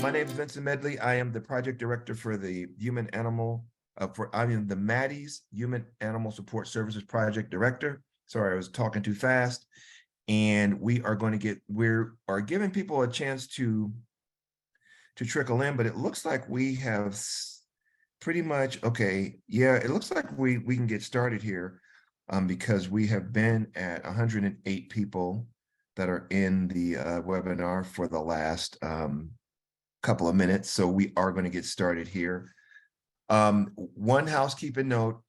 My name is Vincent Medley. I am the project director for the the Maddie's Human Animal Support Services Project Director. Sorry, I was talking too fast. And we are giving people a chance to trickle in, but it looks like we have pretty much, okay, yeah, it looks like we can get started here because we have been at 108 people that are in the webinar for the last couple of minutes. So we are going to get started here. One housekeeping note,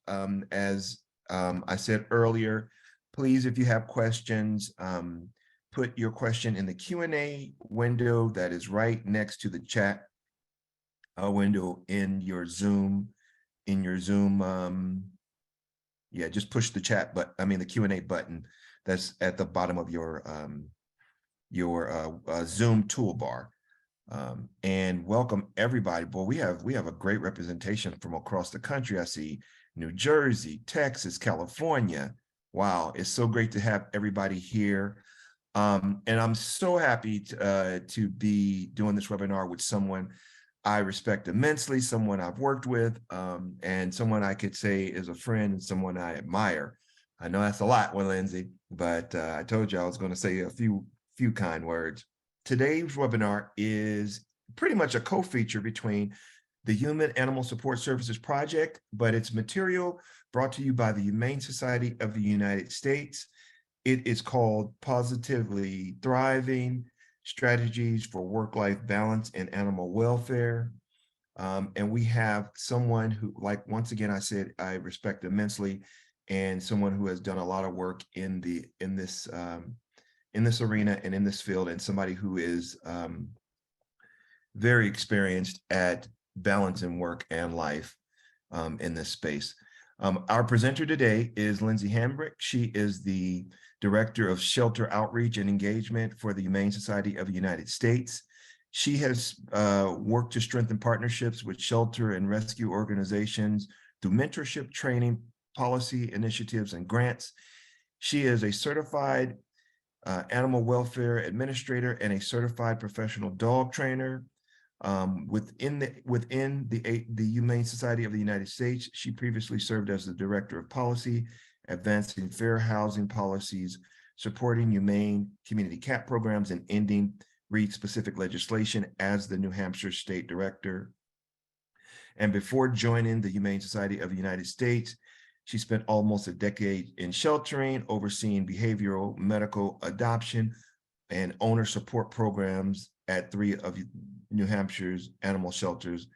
as I said earlier, please, if you have questions, put your question in the Q&A window that is right next to the chat window in your Zoom. Yeah, just push the the Q&A button that's at the bottom of your Zoom toolbar. And welcome everybody. Boy, we have a great representation from across the country. I see New Jersey, Texas, California. Wow, it's so great to have everybody here. And I'm so happy to be doing this webinar with someone I respect immensely, someone I've worked with, and someone I could say is a friend and someone I admire. I know that's a lot, Lindsay, but I told you I was going to say a few kind words. Today's webinar is pretty much a co-feature between the Human Animal Support Services Project, but it's material brought to you by the Humane Society of the United States. It is called Pawsitively Thriving, Strategies for Work-Life Balance and Animal Welfare. And we have someone who, like, once again, I said, I respect immensely, and someone who has done a lot of work in this arena and in this field, and somebody who is very experienced at balancing work and life in this space. Our presenter today is Lindsay Hamrick. She is the Director of Shelter Outreach and Engagement for the Humane Society of the United States. She has worked to strengthen partnerships with shelter and rescue organizations through mentorship, training, policy initiatives, and grants. She is a certified animal welfare administrator and a certified professional dog trainer. Within the Humane Society of the United States, she previously served as the Director of Policy, advancing fair housing policies, supporting humane community cat programs, and ending breed-specific legislation as the New Hampshire State Director. And before joining the Humane Society of the United States, she spent almost a decade in sheltering, overseeing behavioral, medical, adoption, and owner support programs at 3 of New Hampshire's animal shelters,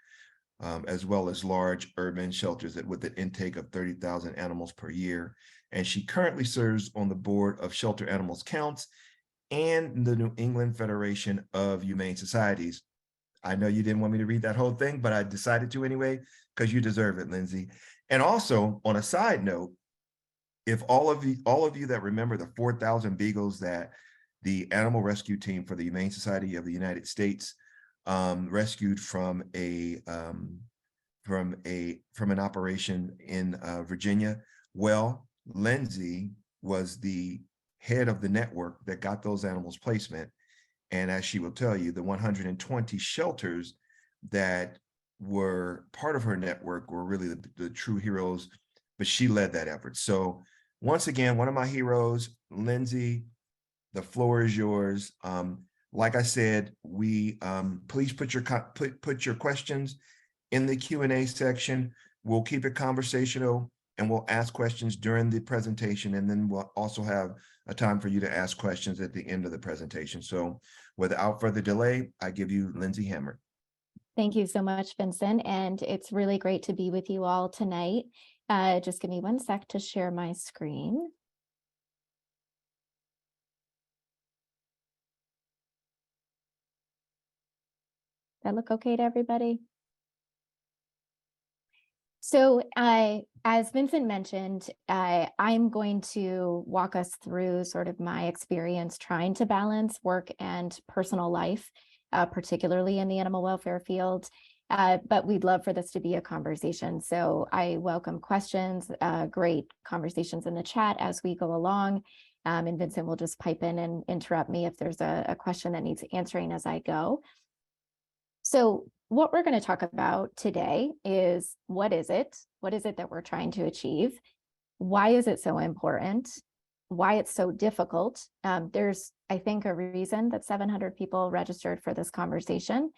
as well as large urban shelters with an intake of 30,000 animals per year. And she currently serves on the board of Shelter Animals Counts and the New England Federation of Humane Societies. I know you didn't want me to read that whole thing, but I decided to anyway, because you deserve it, Lindsay. And also, on a side note, if all of you that remember the 4,000 beagles that the animal rescue team for the Humane Society of the United States rescued from an operation in Virginia, well, Lindsay was the head of the network that got those animals placement. And as she will tell you, the 120 shelters that were part of her network were really the true heroes, but she led that effort. So once again, one of my heroes, Lindsay, the floor is yours. Like I said, please put your questions in the Q&A section. We'll keep it conversational, and we'll ask questions during the presentation, and then we'll also have a time for you to ask questions at the end of the presentation. So without further delay, I give you Lindsay Hamrick. Thank you so much, Vincent, and it's really great to be with you all tonight. Just give me one sec to share my screen. That look okay to everybody? So as Vincent mentioned, I'm going to walk us through sort of my experience trying to balance work and personal life, particularly in the animal welfare field. But we'd love for this to be a conversation. So I welcome questions, great conversations in the chat as we go along. And Vincent will just pipe in and interrupt me if there's a question that needs answering as I go. So what we're going to talk about today is what is it? What is it that we're trying to achieve? Why is it so important? Why it's so difficult? There's, I think, a reason that 700 people registered for this conversation.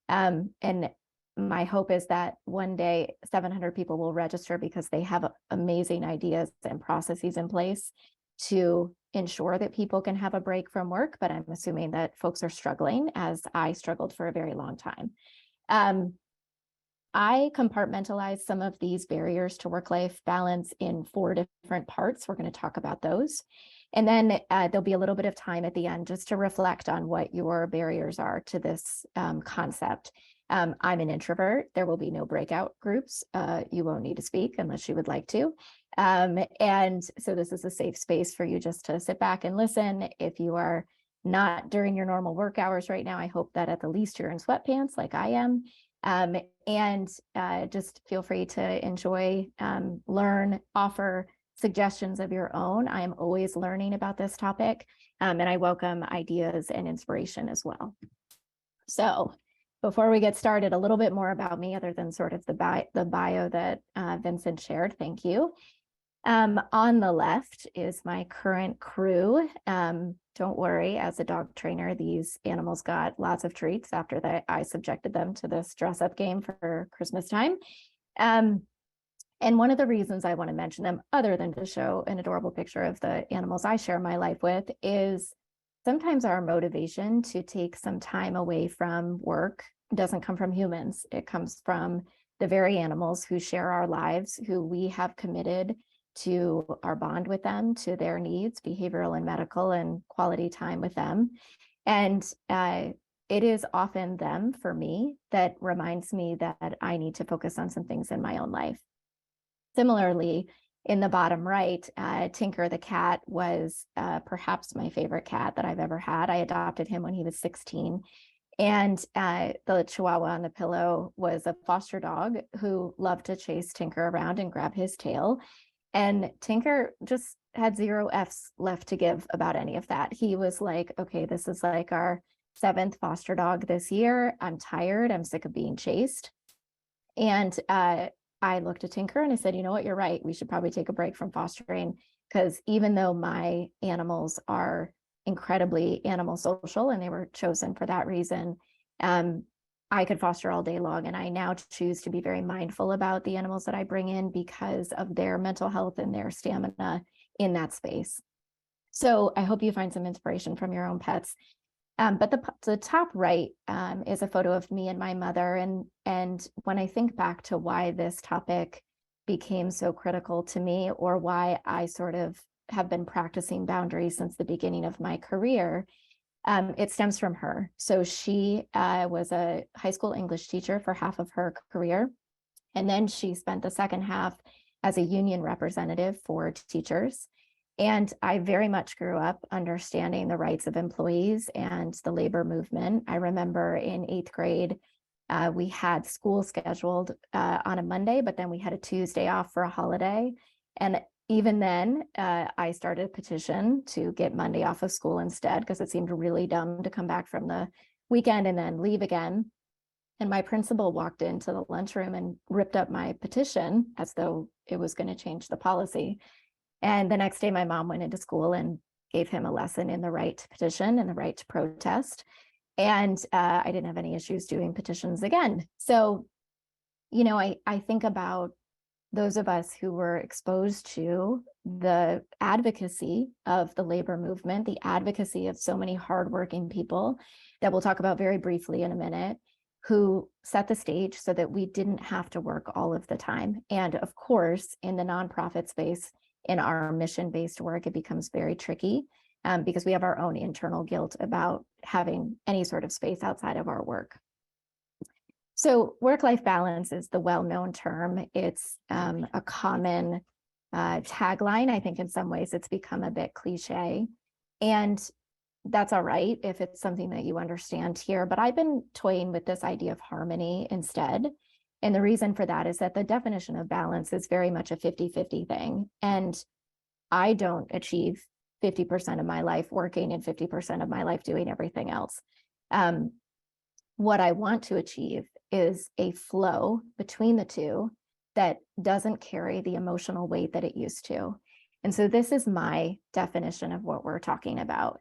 And my hope is that one day 700 people will register because they have amazing ideas and processes in place to ensure that people can have a break from work. But I'm assuming that folks are struggling, as I struggled for a very long time. I compartmentalize some of these barriers to work-life balance in 4 different parts. We're going to talk about those. And then there'll be a little bit of time at the end just to reflect on what your barriers are to this concept. I'm an introvert. There will be no breakout groups. You won't need to speak unless you would like to. And so this is a safe space for you just to sit back and listen. If you are not during your normal work hours right now, I hope that at the least you're in sweatpants like I am. And just feel free to enjoy, learn, offer suggestions of your own. I am always learning about this topic, and I welcome ideas and inspiration as well. So before we get started, a little bit more about me other than sort of the bio that Vincent shared. Thank you. On the left is my current crew. Don't worry, as a dog trainer, these animals got lots of treats after that I subjected them to this dress-up game for Christmas time. And one of the reasons I want to mention them, other than to show an adorable picture of the animals I share my life with, is sometimes our motivation to take some time away from work doesn't come from humans. It comes from the very animals who share our lives, who we have committed to our bond with them, to their needs, behavioral and medical, and quality time with them. And it is often them, for me, that reminds me that I need to focus on some things in my own life. Similarly, in the bottom right, Tinker the cat was perhaps my favorite cat that I've ever had. I adopted him when he was 16. And the Chihuahua on the pillow was a foster dog who loved to chase Tinker around and grab his tail. And Tinker just had 0 F's left to give about any of that. He was like, okay, this is like our 7th foster dog this year. I'm tired. I'm sick of being chased. And I looked at Tinker and I said, you know what, you're right. We should probably take a break from fostering, because even though my animals are incredibly animal social and they were chosen for that reason, I could foster all day long. And I now choose to be very mindful about the animals that I bring in because of their mental health and their stamina in that space. So I hope you find some inspiration from your own pets. But the top right is a photo of me and my mother. And when I think back to why this topic became so critical to me, or why I sort of have been practicing boundaries since the beginning of my career, it stems from her. So she was a high school English teacher for half of her career. And then she spent the second half as a union representative for teachers. And I very much grew up understanding the rights of employees and the labor movement. I remember in 8th grade, we had school scheduled on a Monday, but then we had a Tuesday off for a holiday. And even then, I started a petition to get Monday off of school instead, because it seemed really dumb to come back from the weekend and then leave again. And my principal walked into the lunchroom and ripped up my petition as though it was going to change the policy. And the next day, my mom went into school and gave him a lesson in the right to petition and the right to protest. And I didn't have any issues doing petitions again. So, you know, I think about those of us who were exposed to the advocacy of the labor movement, the advocacy of so many hardworking people that we'll talk about very briefly in a minute, who set the stage so that we didn't have to work all of the time. And of course, in the nonprofit space, in our mission-based work, it becomes very tricky because we have our own internal guilt about having any sort of space outside of our work. So work-life balance is the well-known term. It's a common tagline. I think in some ways it's become a bit cliche, and that's all right if it's something that you understand here. But I've been toying with this idea of harmony instead. And the reason for that is that the definition of balance is very much a 50-50 thing. And I don't achieve 50% of my life working and 50% of my life doing everything else. what I want to achieve is a flow between the two that doesn't carry the emotional weight that it used to. And so this is my definition of what we're talking about.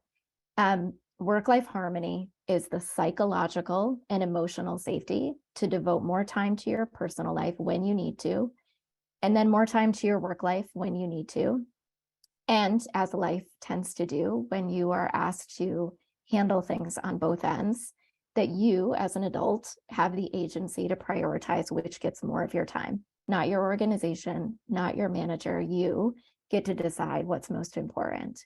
Work-life harmony is the psychological and emotional safety to devote more time to your personal life when you need to, and then more time to your work life when you need to. And as life tends to do, when you are asked to handle things on both ends, that you as an adult have the agency to prioritize which gets more of your time, not your organization, not your manager. You get to decide what's most important.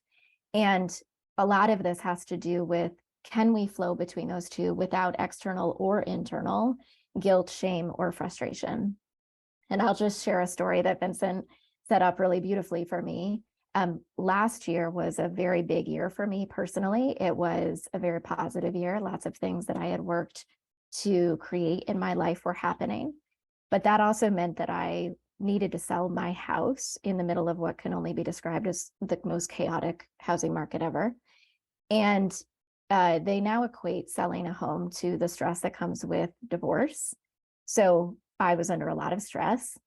And a lot of this has to do with, can we flow between those two without external or internal guilt, shame, or frustration? And I'll just share a story that Vincent set up really beautifully for me. Last year was a very big year for me personally. It was a very positive year. Lots of things that I had worked to create in my life were happening. But that also meant that I needed to sell my house in the middle of what can only be described as the most chaotic housing market ever. And they now equate selling a home to the stress that comes with divorce. So I was under a lot of stress.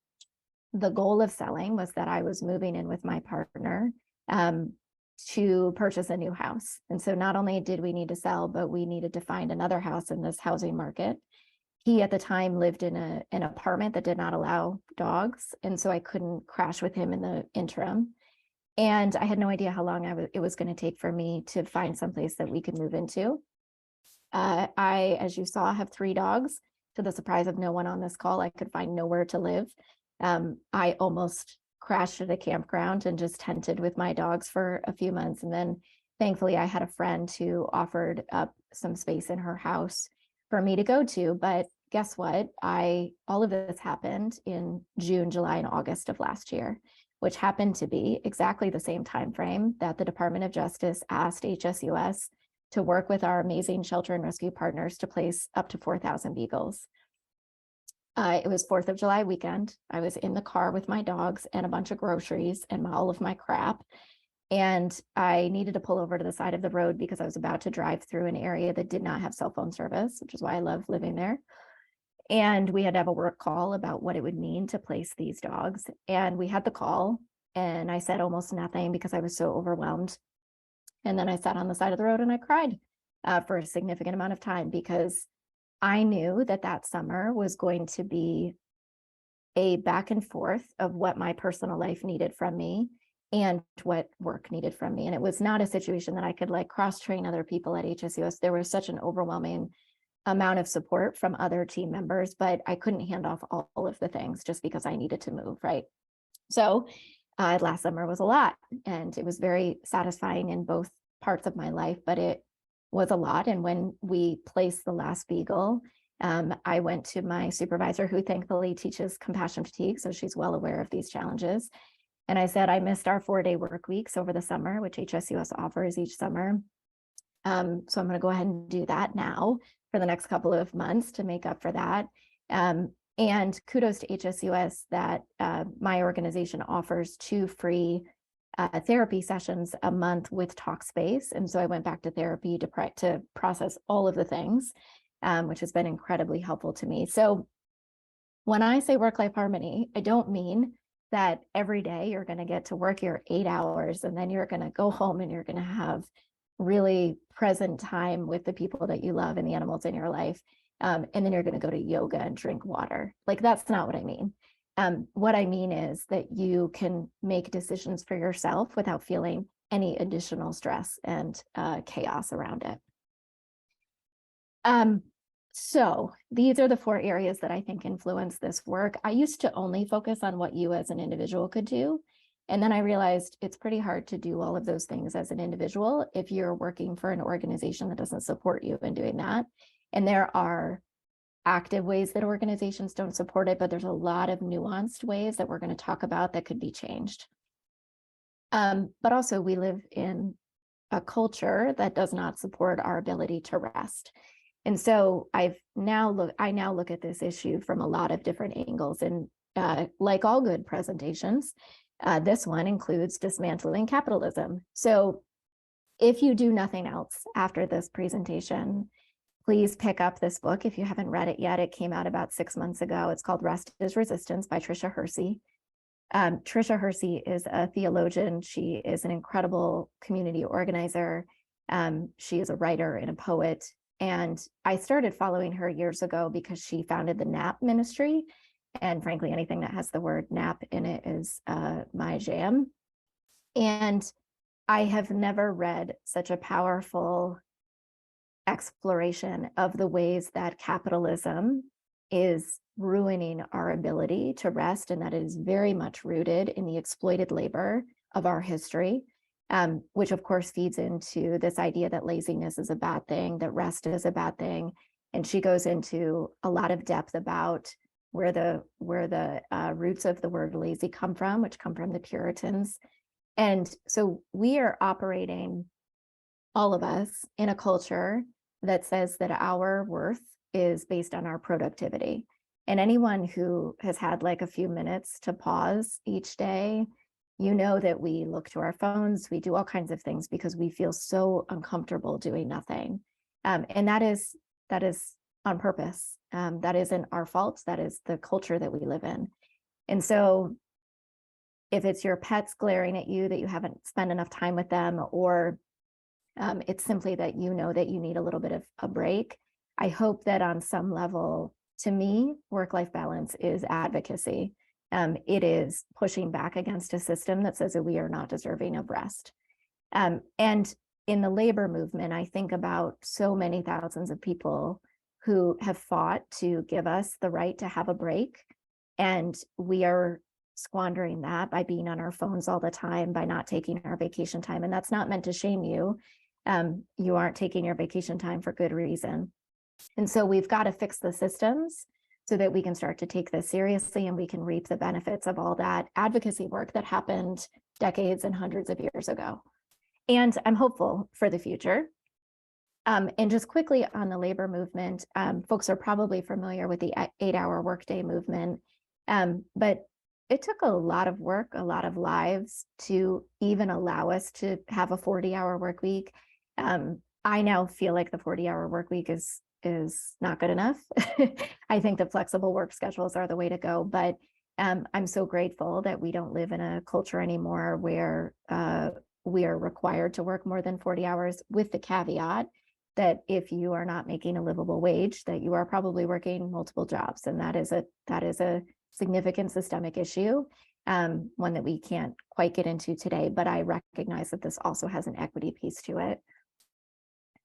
The goal of selling was that I was moving in with my partner to purchase a new house. And so not only did we need to sell, but we needed to find another house in this housing market. He at the time lived in an apartment that did not allow dogs. And so I couldn't crash with him in the interim. And I had no idea how long it was going to take for me to find someplace that we could move into. I, as you saw, have 3 dogs. To the surprise of no one on this call, I could find nowhere to live. I almost crashed at a campground and just tented with my dogs for a few months. And then thankfully I had a friend who offered up some space in her house for me to go to. But guess what? All of this happened in June, July, and August of last year, which happened to be exactly the same time frame that the Department of Justice asked HSUS to work with our amazing shelter and rescue partners to place up to 4,000 beagles. It was 4th of July weekend. I was in the car with my dogs and a bunch of groceries and all of my crap. And I needed to pull over to the side of the road because I was about to drive through an area that did not have cell phone service, which is why I love living there. And we had to have a work call about what it would mean to place these dogs. And we had the call and I said almost nothing because I was so overwhelmed. And then I sat on the side of the road and I cried for a significant amount of time because I knew that that summer was going to be a back and forth of what my personal life needed from me and what work needed from me. And it was not a situation that I could like cross-train other people at HSUS. There was such an overwhelming amount of support from other team members, but I couldn't hand off all of the things just because I needed to move, right? So last summer was a lot and it was very satisfying in both parts of my life, but it was a lot. And when we placed the last beagle, I went to my supervisor who thankfully teaches compassion fatigue. So she's well aware of these challenges. And I said, I missed our 4-day work weeks over the summer, which HSUS offers each summer. So I'm going to go ahead and do that now for the next couple of months to make up for that. And kudos to HSUS that my organization offers 2 free therapy sessions a month with Talkspace. And so I went back to therapy to process all of the things, which has been incredibly helpful to me. So when I say work-life harmony, I don't mean that every day you're going to get to work your 8 hours and then you're going to go home and you're going to have really present time with the people that you love and the animals in your life. And then you're going to go to yoga and drink water. Like, that's not what I mean. What I mean is that you can make decisions for yourself without feeling any additional stress and chaos around it. So these are the 4 areas that I think influence this work. I used to only focus on what you as an individual could do. And then I realized it's pretty hard to do all of those things as an individual if you're working for an organization that doesn't support you in doing that. And there are active ways that organizations don't support it, but there's a lot of nuanced ways that we're going to talk about that could be changed. But also we live in a culture that does not support our ability to rest. And so I now look at this issue from a lot of different angles. And like all good presentations, this one includes dismantling capitalism. So if you do nothing else after this presentation, please pick up this book if you haven't read it yet. It came out about 6 months ago. It's called Rest is Resistance by Tricia Hersey. Tricia Hersey is a theologian. She is an incredible community organizer. She is a writer and a poet. And I started following her years ago because she founded the NAP ministry. And frankly, anything that has the word NAP in it is my jam. And I have never read such a powerful exploration of the ways that capitalism is ruining our ability to rest, and that it is very much rooted in the exploited labor of our history, which of course feeds into this idea that laziness is a bad thing, that rest is a bad thing. And she goes into a lot of depth about where the roots of the word lazy come from, which come from the Puritans. And so we are operating, all of us, in a culture that says that our worth is based on our productivity. And anyone who has had like a few minutes to pause each day, you know that we look to our phones, we do all kinds of things because we feel so uncomfortable doing nothing. And that is on purpose. That isn't our fault. That is the culture that we live in. And so if it's your pets glaring at you that you haven't spent enough time with them, or it's simply that you know that you need a little bit of a break, I hope that on some level, to me, work-life balance is advocacy. It is pushing back against a system that says that we are not deserving of rest. And in the labor movement, I think about so many thousands of people who have fought to give us the right to have a break. And we are squandering that by being on our phones all the time, by not taking our vacation time. And that's not meant to shame you. You aren't taking your vacation time for good reason. And so we've got to fix the systems so that we can start to take this seriously and we can reap the benefits of all that advocacy work that happened decades and hundreds of years ago. And I'm hopeful for the future. And just quickly on the labor movement, folks are probably familiar with the 8-hour workday movement, but it took a lot of work, a lot of lives to even allow us to have a 40-hour work week. I now feel like the 40-hour work week is not good enough. I think the flexible work schedules are the way to go, but I'm so grateful that we don't live in a culture anymore where we are required to work more than 40 hours, with the caveat that if you are not making a livable wage, that you are probably working multiple jobs. And that is a significant systemic issue, one that we can't quite get into today, but I recognize that this also has an equity piece to it.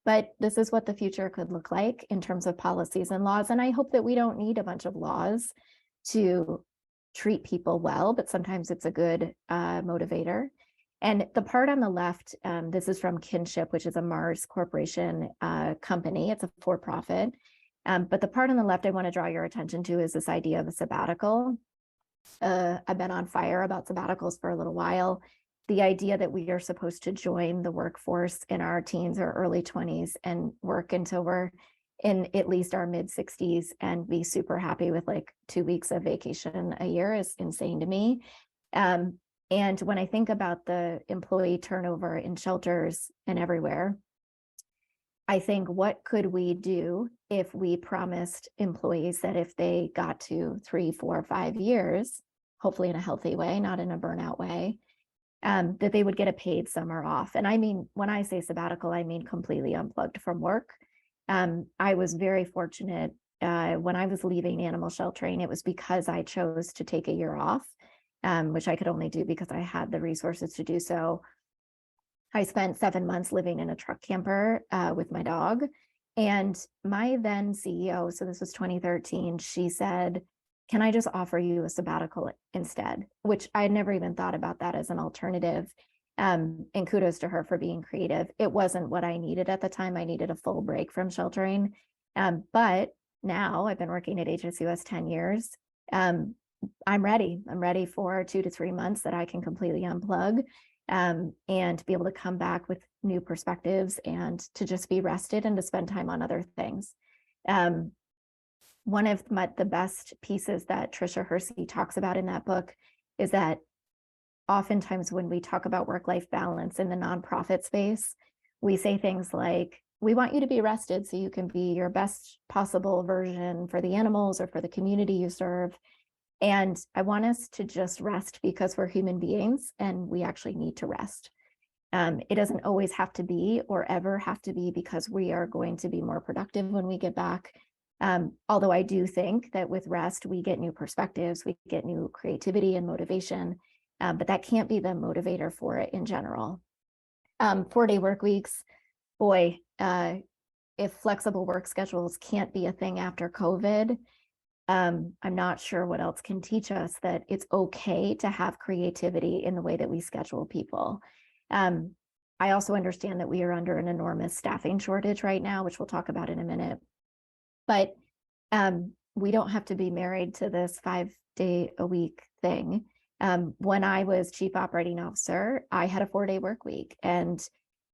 But this is what the future could look like in terms of policies and laws. And I hope that we don't need a bunch of laws to treat people well, but sometimes it's a good motivator. And the part on the left, this is from Kinship, which is a Mars Corporation company. It's a for-profit. But the part on the left I want to draw your attention to is this idea of a sabbatical. I've been on fire about sabbaticals for a little while. The idea that we are supposed to join the workforce in our teens or early 20s and work until we're in at least our mid 60s and be super happy with like 2 weeks of vacation a year is insane to me. And when I think about the employee turnover in shelters and everywhere, I think, what could we do if we promised employees that if they got to 3, 4, 5 years, hopefully in a healthy way, not in a burnout way, that they would get a paid summer off. And I mean, when I say sabbatical, I mean completely unplugged from work. I was very fortunate when I was leaving animal sheltering, it was because I chose to take a year off, which I could only do because I had the resources to do so. I spent 7 months living in a truck camper with my dog. And my then CEO, so this was 2013, she said, "Can I just offer you a sabbatical instead?" Which I had never even thought about that as an alternative. And kudos to her for being creative. It wasn't what I needed at the time. I needed a full break from sheltering. But now I've been working at HSUS 10 years. I'm ready. I'm ready for 2 to 3 months that I can completely unplug and be able to come back with new perspectives and to just be rested and to spend time on other things. One of the best pieces that Tricia Hersey talks about in that book is that oftentimes when we talk about work-life balance in the nonprofit space, we say things like, we want you to be rested so you can be your best possible version for the animals or for the community you serve. And I want us to just rest because we're human beings and we actually need to rest. It doesn't always have to be or ever have to be because we are going to be more productive when we get back. Although I do think that with rest, we get new perspectives, we get new creativity and motivation, but that can't be the motivator for it in general. 4-day work weeks, boy, if flexible work schedules can't be a thing after COVID, I'm not sure what else can teach us that it's okay to have creativity in the way that we schedule people. I also understand that we are under an enormous staffing shortage right now, which we'll talk about in a minute. But we don't have to be married to this 5-day-a-week thing. When I was chief operating officer, I had a 4-day work week, and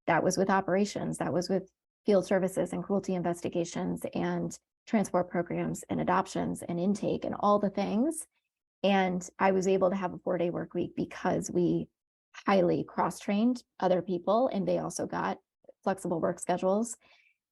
that was with operations, that was with field services and cruelty investigations and transport programs and adoptions and intake and all the things. And I was able to have a 4-day work week because we highly cross-trained other people, and they also got flexible work schedules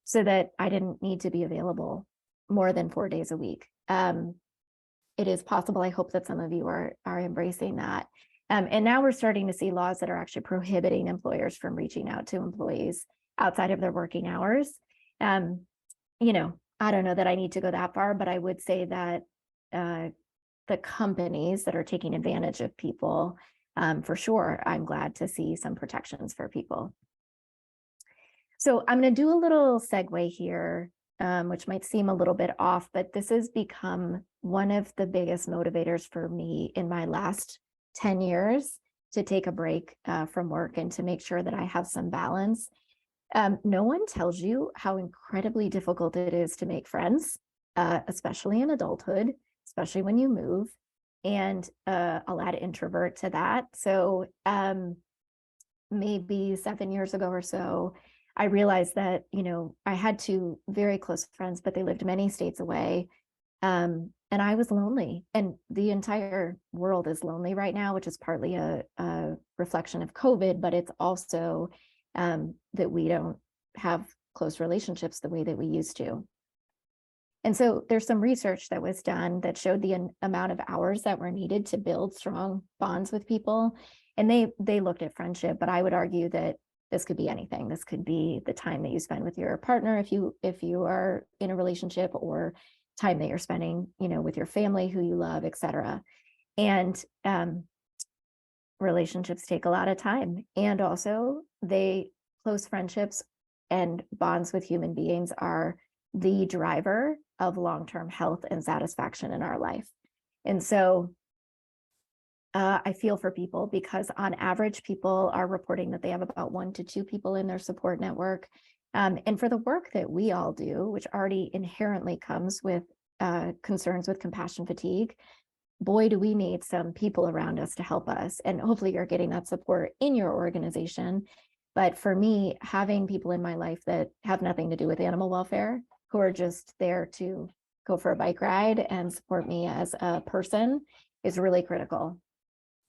so that I didn't need to be available more than 4 days a week. It is possible. I hope that some of you are embracing that. And now we're starting to see laws that are actually prohibiting employers from reaching out to employees outside of their working hours. You know, I don't know that I need to go that far, but I would say that the companies that are taking advantage of people, for sure, I'm glad to see some protections for people. So I'm going to do a little segue here, which might seem a little bit off, but this has become one of the biggest motivators for me in my last 10 years to take a break from work and to make sure that I have some balance. No one tells you how incredibly difficult it is to make friends, especially in adulthood, especially when you move. And I'll add introvert to that. So maybe 7 years ago or so, I realized that, you know, I had 2 very close friends, but they lived many states away. And I was lonely, and the entire world is lonely right now, which is partly a reflection of COVID, but it's also that we don't have close relationships the way that we used to. And so there's some research that was done that showed the amount of hours that were needed to build strong bonds with people. And they looked at friendship, but I would argue that this could be anything. This could be the time that you spend with your partner if you are in a relationship, or time that you're spending, you know, with your family who you love, et cetera. And relationships take a lot of time. And also close friendships and bonds with human beings are the driver of long-term health and satisfaction in our life. And so I feel for people, because on average, people are reporting that they have about 1 to 2 people in their support network. And for the work that we all do, which already inherently comes with concerns with compassion fatigue, boy, do we need some people around us to help us. And hopefully you're getting that support in your organization. But for me, having people in my life that have nothing to do with animal welfare, who are just there to go for a bike ride and support me as a person, is really critical.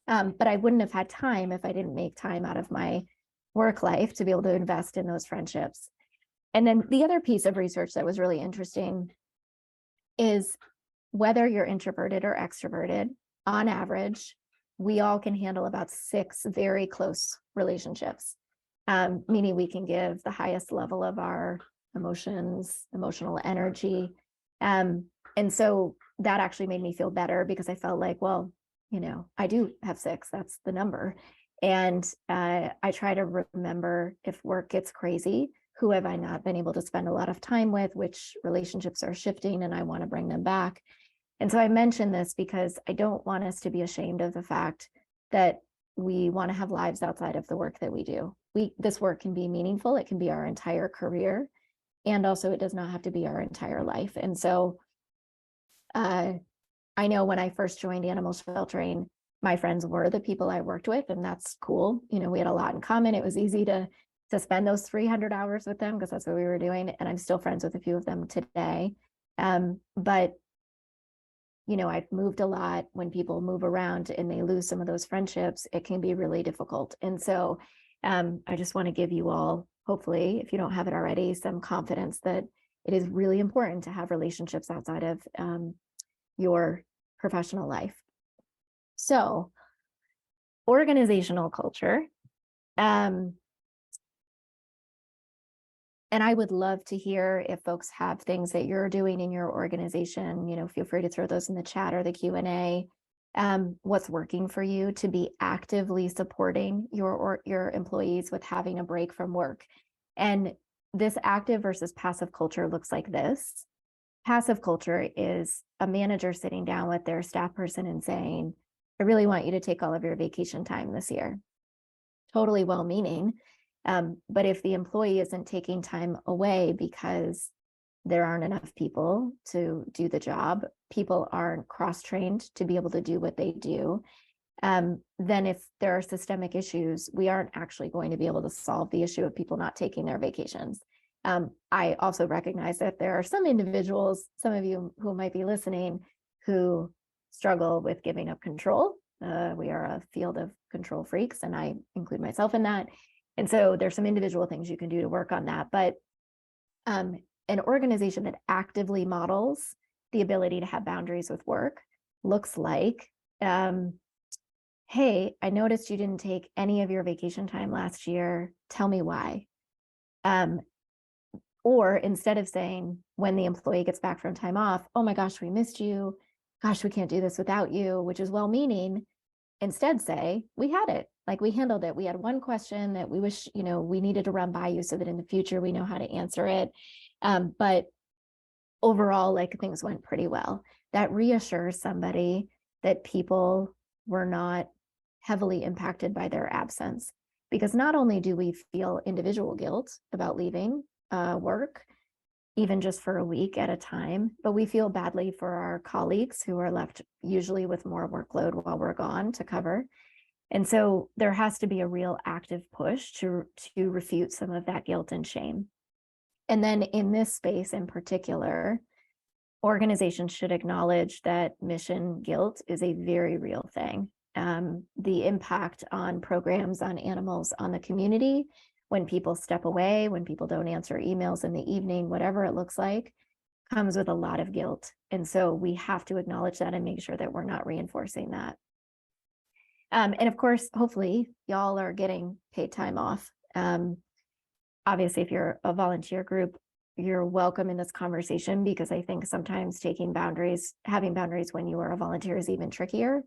But I wouldn't have had time if I didn't make time out of my work life to be able to invest in those friendships. And then the other piece of research that was really interesting is whether you're introverted or extroverted, on average, we all can handle about 6 very close relationships, meaning we can give the highest level of our emotions, emotional energy. And so that actually made me feel better, because I felt like, well, you know, I do have 6, that's the number. And I try to remember, if work gets crazy, who have I not been able to spend a lot of time with, which relationships are shifting, and I want to bring them back. And so I mention this because I don't want us to be ashamed of the fact that we want to have lives outside of the work that we do. This work can be meaningful. It can be our entire career. And also it does not have to be our entire life. And so I know when I first joined animal sheltering, my friends were the people I worked with, and that's cool. You know, we had a lot in common. It was easy to spend those 300 hours with them, because that's what we were doing. And I'm still friends with a few of them today. But you know, I've moved a lot. When people move around and they lose some of those friendships, it can be really difficult. And so I just want to give you all hopefully, if you don't have it already, some confidence that it is really important to have relationships outside of your professional life. So, organizational culture. And I would love to hear if folks have things that you're doing in your organization. Feel free to throw those in the chat or the Q&A. What's working for you to be actively supporting your employees with having a break from work. And this active versus passive culture looks like this. Passive culture is a manager sitting down with their staff person and saying, I really want you to take all of your vacation time this year. Totally well-meaning. But if the employee isn't taking time away because there aren't enough people to do the job, people aren't cross-trained to be able to do what they do, then if there are systemic issues, we aren't actually going to be able to solve the issue of people not taking their vacations. I also recognize that there are some individuals, some of you who might be listening, who struggle with giving up control. We are a field of control freaks, and I include myself in that. And so there's some individual things you can do to work on that. But an organization that actively models the ability to have boundaries with work looks like, hey, I noticed you didn't take any of your vacation time last year. Tell me why. Or instead of saying, when the employee gets back from time off, oh my gosh, we missed you. Gosh, we can't do this without you, which is well-meaning. Instead say, we had it, like we handled it. We had one question that we wish, we needed to run by you so that in the future we know how to answer it. But overall, like things went pretty well. That reassures somebody that people were not heavily impacted by their absence. Because not only do we feel individual guilt about leaving work, even just for a week at a time, but we feel badly for our colleagues who are left usually with more workload while we're gone to cover. And so there has to be a real active push to refute some of that guilt and shame. And then in this space in particular, organizations should acknowledge that mission guilt is a very real thing. The impact on programs, on animals, on the community, when people step away, when people don't answer emails in the evening, whatever it looks like, comes with a lot of guilt. And so we have to acknowledge that and make sure that we're not reinforcing that. And of course, hopefully, y'all are getting paid time off. Obviously, if you're a volunteer group, you're welcome in this conversation, because I think sometimes having boundaries when you are a volunteer is even trickier.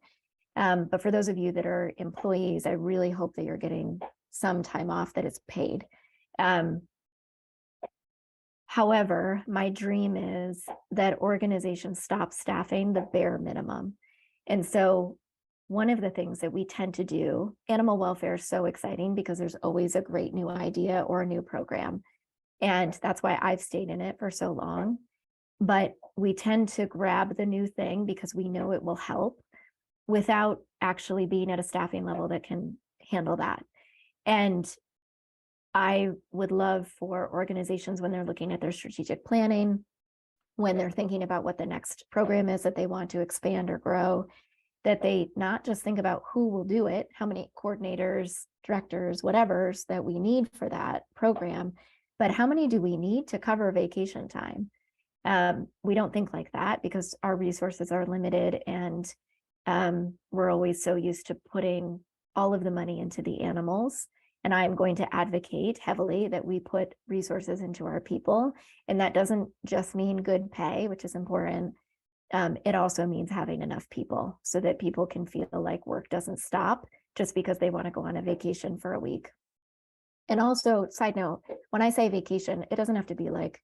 But for those of you that are employees, I really hope that you're getting some time off that is paid. However, my dream is that organizations stop staffing the bare minimum. And so one of the things that we tend to do, animal welfare is so exciting because there's always a great new idea or a new program. And that's why I've stayed in it for so long. But we tend to grab the new thing because we know it will help without actually being at a staffing level that can handle that. And I would love for organizations, when they're looking at their strategic planning, when they're thinking about what the next program is that they want to expand or grow, that they not just think about who will do it, how many coordinators, directors, whatever's that we need for that program, but how many do we need to cover vacation time? We don't think like that because our resources are limited, and we're always so used to putting all of the money into the animals. And I'm going to advocate heavily that we put resources into our people. And that doesn't just mean good pay, which is important. It also means having enough people so that people can feel like work doesn't stop just because they want to go on a vacation for a week. And also, side note, when I say vacation, it doesn't have to be like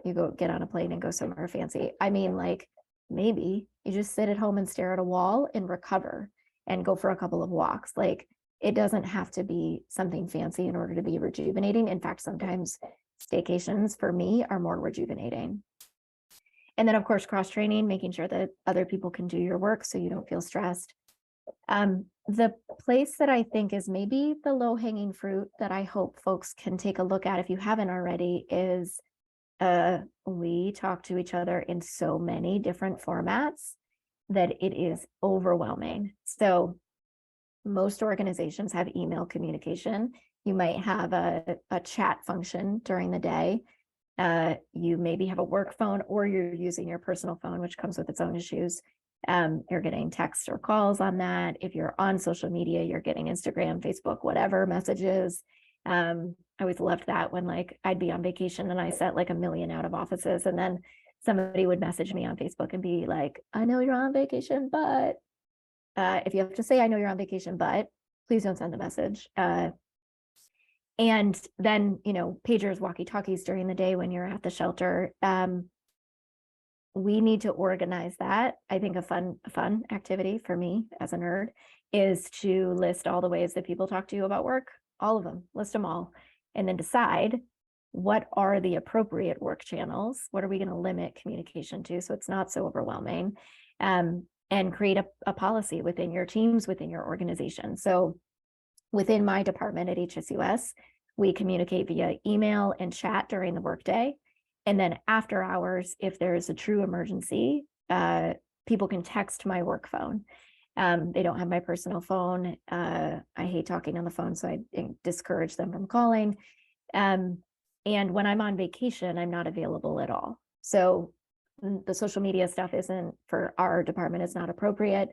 you go get on a plane and go somewhere fancy. I mean, like maybe you just sit at home and stare at a wall and recover and go for a couple of walks. Like, it doesn't have to be something fancy in order to be rejuvenating. In fact, sometimes staycations for me are more rejuvenating. And then, of course, cross-training, making sure that other people can do your work so you don't feel stressed. The place that I think is maybe the low-hanging fruit that I hope folks can take a look at if you haven't already is we talk to each other in so many different formats that it is overwhelming. So most organizations have email communication. You might have a chat function during the day. You maybe have a work phone, or you're using your personal phone, which comes with its own issues. You're getting texts or calls on that. If you're on social media, you're getting Instagram, Facebook, whatever messages. I always loved that when like I'd be on vacation and I set like a million out of offices, and then somebody would message me on Facebook and be like, I know you're on vacation, but if you have to say, I know you're on vacation, but please don't send the message. And then, pagers, walkie-talkies during the day when you're at the shelter. We need to organize that. I think a fun activity for me as a nerd is to list all the ways that people talk to you about work, all of them, list them all, and then decide what are the appropriate work channels, what are we going to limit communication to so it's not so overwhelming, and create a policy within your teams, within your organization. So within my department at HSUS, we communicate via email and chat during the workday. And then after hours, if there is a true emergency, people can text my work phone. They don't have my personal phone. I hate talking on the phone, so I discourage them from calling. And when I'm on vacation, I'm not available at all. So the social media stuff isn't, for our department, is not appropriate.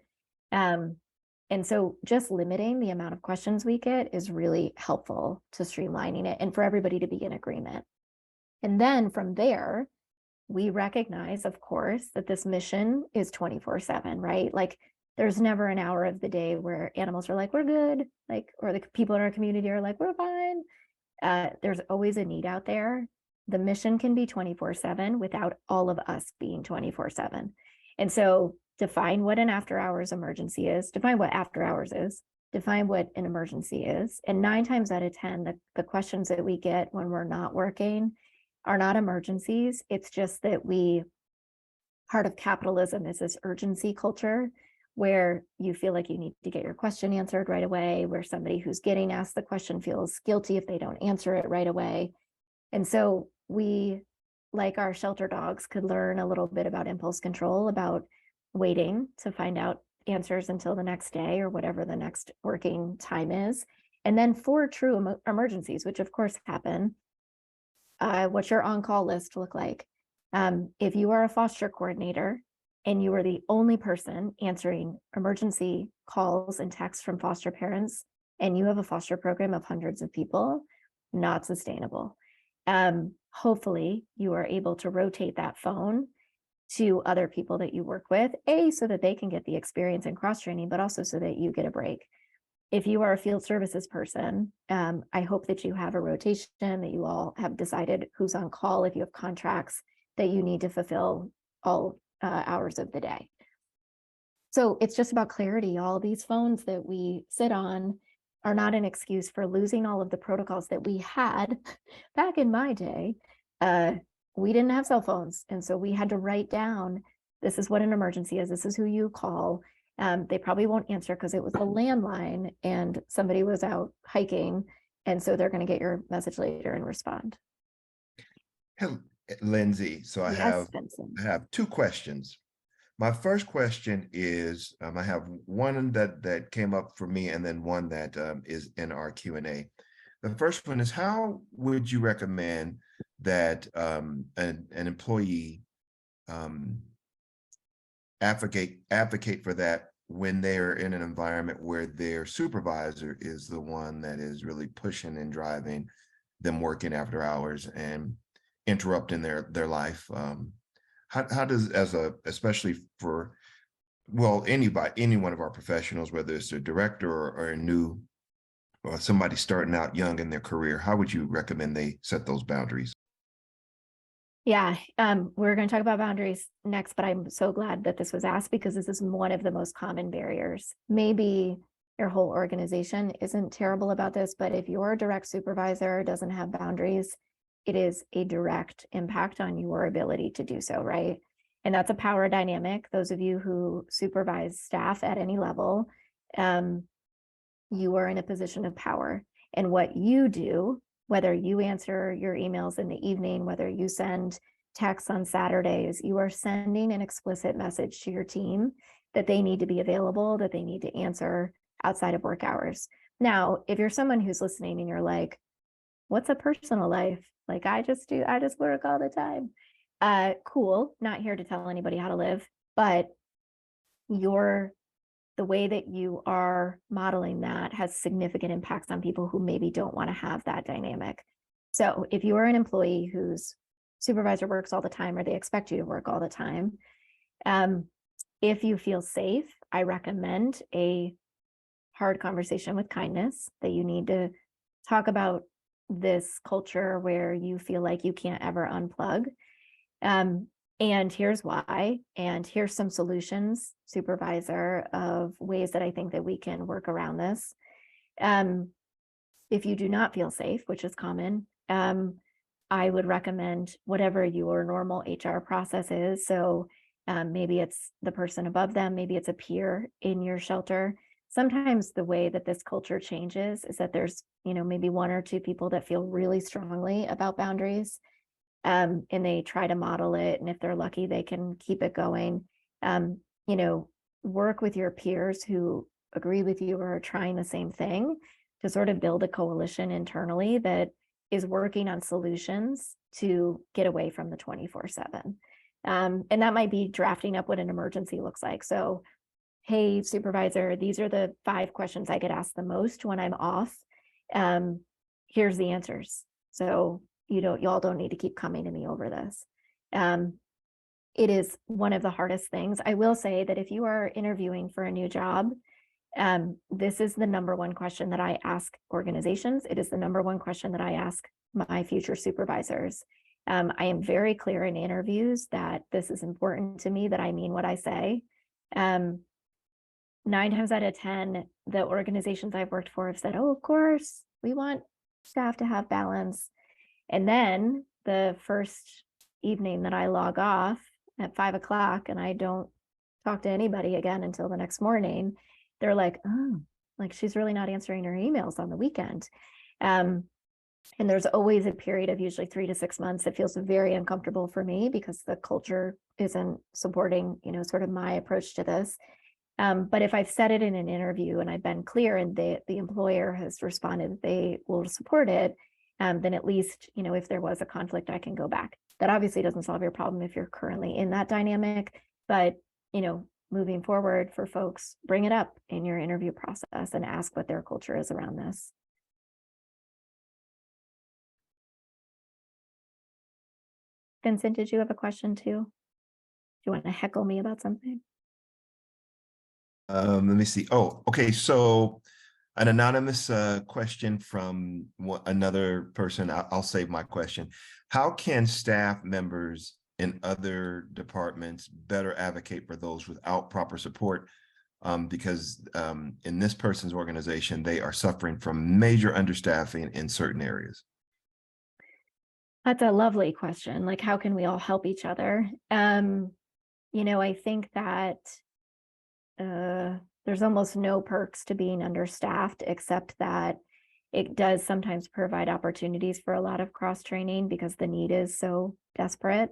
And so just limiting the amount of questions we get is really helpful to streamlining it and for everybody to be in agreement. And then from there, we recognize, of course, that this mission is 24/7, right? Like there's never an hour of the day where animals are like, we're good, like, or the people in our community are like, we're fine. There's always a need out there. The mission can be 24/7 without all of us being 24/7. And so define what an after hours emergency is, define what after hours is, define what an emergency is. And 9 times out of 10, the questions that we get when we're not working are not emergencies. It's just that part of capitalism is this urgency culture where you feel like you need to get your question answered right away, where somebody who's getting asked the question feels guilty if they don't answer it right away. And so we, like our shelter dogs, could learn a little bit about impulse control, about waiting to find out answers until the next day or whatever the next working time is. And then for true emergencies, which of course happen, what's your on-call list look like? If you are a foster coordinator and you are the only person answering emergency calls and texts from foster parents, and you have a foster program of hundreds of people, not sustainable. Hopefully you are able to rotate that phone to other people that you work with, so that they can get the experience and cross-training, but also so that you get a break. If you are a field services person, I hope that you have a rotation, that you all have decided who's on call if you have contracts that you need to fulfill all hours of the day. So it's just about clarity. All these phones that we sit on are not an excuse for losing all of the protocols that we had back in my day. We didn't have cell phones. And so we had to write down, this is what an emergency is. This is who you call. They probably won't answer because it was a landline and somebody was out hiking. And so they're going to get your message later and respond. Hey, Lindsay, so I have 2 questions. My first question is, I have one that came up for me and then one that is in our Q&A. The first one is, how would you recommend that an employee advocate for that when they're in an environment where their supervisor is the one that is really pushing and driving them working after hours and interrupting their life? How does, especially for, well, any one of our professionals, whether it's a director or a new, or somebody starting out young in their career, how would you recommend they set those boundaries? Yeah, we're going to talk about boundaries next, but I'm so glad that this was asked because this is one of the most common barriers. Maybe your whole organization isn't terrible about this, but if your direct supervisor doesn't have boundaries, it is a direct impact on your ability to do so, right? And that's a power dynamic. Those of you who supervise staff at any level, you are in a position of power. And what you do, whether you answer your emails in the evening, whether you send texts on Saturdays, you are sending an explicit message to your team that they need to be available, that they need to answer outside of work hours. Now, if you're someone who's listening and you're like, what's a personal life? Like I just work all the time. Cool. Not here to tell anybody how to live, but the way that you are modeling that has significant impacts on people who maybe don't want to have that dynamic. So if you are an employee whose supervisor works all the time or they expect you to work all the time, if you feel safe, I recommend a hard conversation with kindness, that you need to talk about this culture where you feel like you can't ever unplug. And here's why, and here's some solutions, supervisor, of ways that I think that we can work around this. If you do not feel safe, which is common, I would recommend whatever your normal HR process is. So maybe it's the person above them, maybe it's a peer in your shelter. Sometimes the way that this culture changes is that there's, maybe one or two people that feel really strongly about boundaries, and they try to model it. And if they're lucky, they can keep it going. Work with your peers who agree with you or are trying the same thing to sort of build a coalition internally that is working on solutions to get away from the 24/7. And that might be drafting up what an emergency looks like. So, hey, supervisor, these are the 5 questions I get asked the most when I'm off. Here's the answers. So y'all don't need to keep coming to me over this. It is one of the hardest things. I will say that if you are interviewing for a new job, this is the number one question that I ask organizations. It is the number one question that I ask my future supervisors. I am very clear in interviews that this is important to me, that I mean what I say. 9 times out of 10, the organizations I've worked for have said, oh, of course, we want staff to have balance. And then the first evening that I log off at 5 o'clock and I don't talk to anybody again until the next morning, they're like, oh, like she's really not answering her emails on the weekend. And there's always a period of usually 3 to 6 months that feels very uncomfortable for me because the culture isn't supporting, sort of my approach to this. But if I've said it in an interview and I've been clear and the employer has responded that they will support it, then at least, if there was a conflict, I can go back. That obviously doesn't solve your problem if you're currently in that dynamic, but, moving forward for folks, bring it up in your interview process and ask what their culture is around this. Vincent, did you have a question too? Do you want to heckle me about something? Let me see. Oh, okay. So an anonymous question from another person. I'll save my question. How can staff members in other departments better advocate for those without proper support? Because in this person's organization, they are suffering from major understaffing in certain areas. That's a lovely question. Like, how can we all help each other? I think that there's almost no perks to being understaffed, except that it does sometimes provide opportunities for a lot of cross training because the need is so desperate.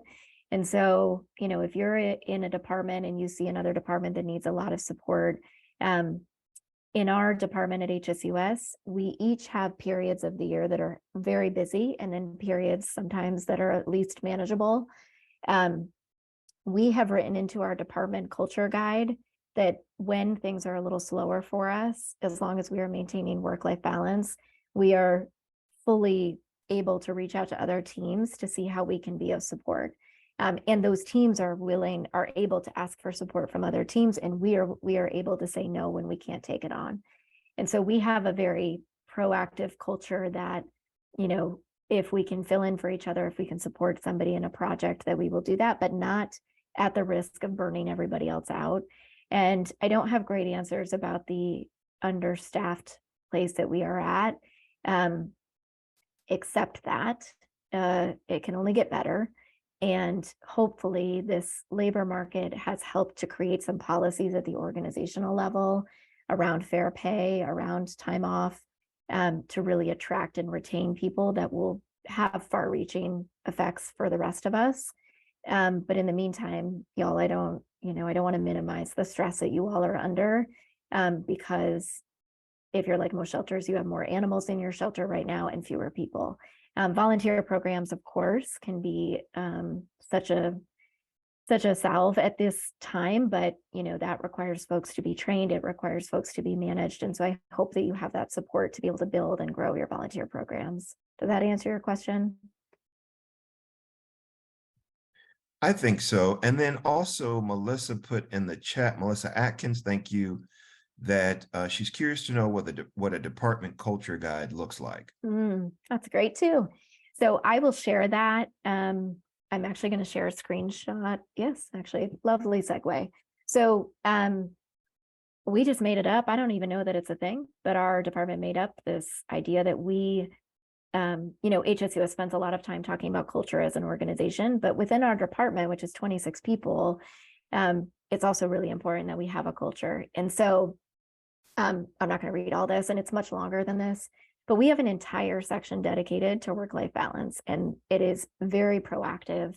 And so, if you're in a department and you see another department that needs a lot of support, in our department at HSUS, we each have periods of the year that are very busy and then periods sometimes that are at least manageable. We have written into our department culture guide that when things are a little slower for us, as long as we are maintaining work-life balance, we are fully able to reach out to other teams to see how we can be of support. And those teams are able to ask for support from other teams, and we are able to say no when we can't take it on. And so we have a very proactive culture that, if we can fill in for each other, if we can support somebody in a project, that we will do that, but not at the risk of burning everybody else out. And I don't have great answers about the understaffed place that we are at, except that it can only get better. And hopefully this labor market has helped to create some policies at the organizational level around fair pay, around time off, to really attract and retain people that will have far-reaching effects for the rest of us. But in the meantime, y'all, I don't want to minimize the stress that you all are under, because if you're like most shelters, you have more animals in your shelter right now and fewer people. Volunteer programs, of course, can be such a salve at this time, but that requires folks to be trained. It requires folks to be managed. And so I hope that you have that support to be able to build and grow your volunteer programs. Does that answer your question? I think so. And then also Melissa put in the chat, Melissa Atkins, thank you, that she's curious to know what a department culture guide looks like. That's great too. So I will share that. I'm actually going to share a screenshot. Yes, actually, lovely segue. So we just made it up. I don't even know that it's a thing, but our department made up this idea that HSUS spends a lot of time talking about culture as an organization, but within our department, which is 26 people, it's also really important that we have a culture. And so I'm not going to read all this, and it's much longer than this, but we have an entire section dedicated to work-life balance, and it is very proactive.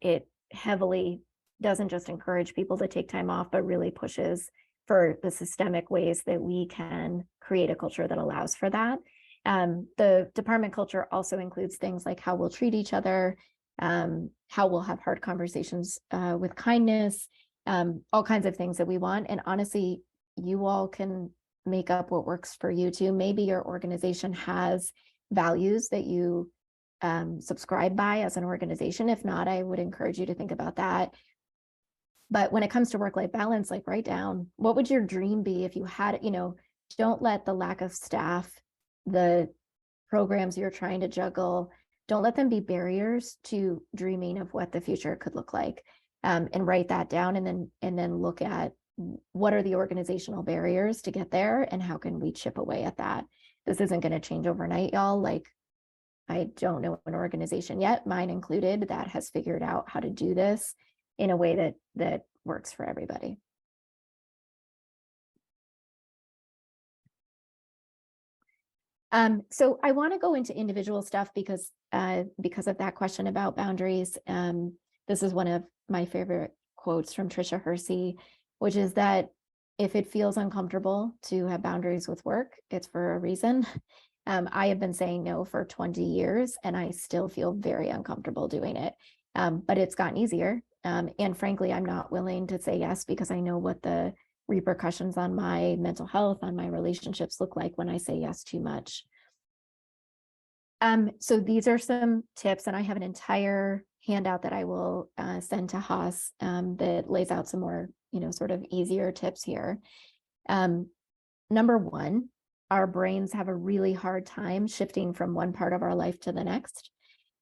It heavily doesn't just encourage people to take time off, but really pushes for the systemic ways that we can create a culture that allows for that. The department culture also includes things like how we'll treat each other, how we'll have hard conversations with kindness, all kinds of things that we want. And honestly, you all can make up what works for you too. Maybe your organization has values that you subscribe by as an organization. If not, I would encourage you to think about that. But when it comes to work-life balance, like write down, what would your dream be if you had, don't let the lack of staff, the programs you're trying to juggle, don't let them be barriers to dreaming of what the future could look like. And write that down, and then look at what are the organizational barriers to get there and how can we chip away at that. This isn't going to change overnight, y'all. Like, I don't know an organization yet, mine included, that has figured out how to do this in a way that works for everybody. So I want to go into individual stuff because of that question about boundaries. This is one of my favorite quotes from Tricia Hersey, which is that if it feels uncomfortable to have boundaries with work, it's for a reason. I have been saying no for 20 years and I still feel very uncomfortable doing it. But it's gotten easier. And frankly, I'm not willing to say yes because I know what the repercussions on my mental health, on my relationships look like when I say yes too much. So these are some tips, and I have an entire handout that I will send to Haas that lays out some more, sort of easier tips here. Number one, our brains have a really hard time shifting from one part of our life to the next.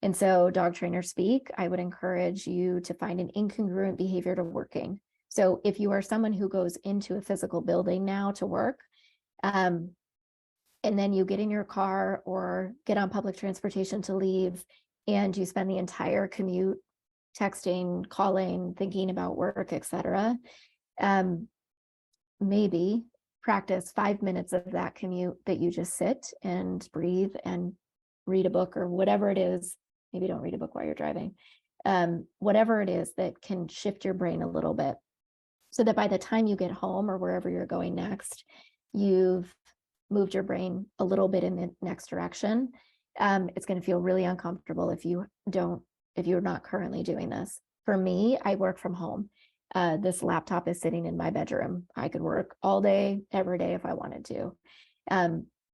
And so dog trainers speak, I would encourage you to find an incongruent behavior to working. So if you are someone who goes into a physical building now to work, and then you get in your car or get on public transportation to leave, and you spend the entire commute texting, calling, thinking about work, etc., maybe practice 5 minutes of that commute that you just sit and breathe and read a book or whatever it is. Maybe don't read a book while you're driving. Whatever it is that can shift your brain a little bit, so that by the time you get home or wherever you're going next, you've moved your brain a little bit in the next direction. It's going to feel really uncomfortable if you're not currently doing this. For me, I work from home. This laptop is sitting in my bedroom. I could work all day, every day if I wanted to.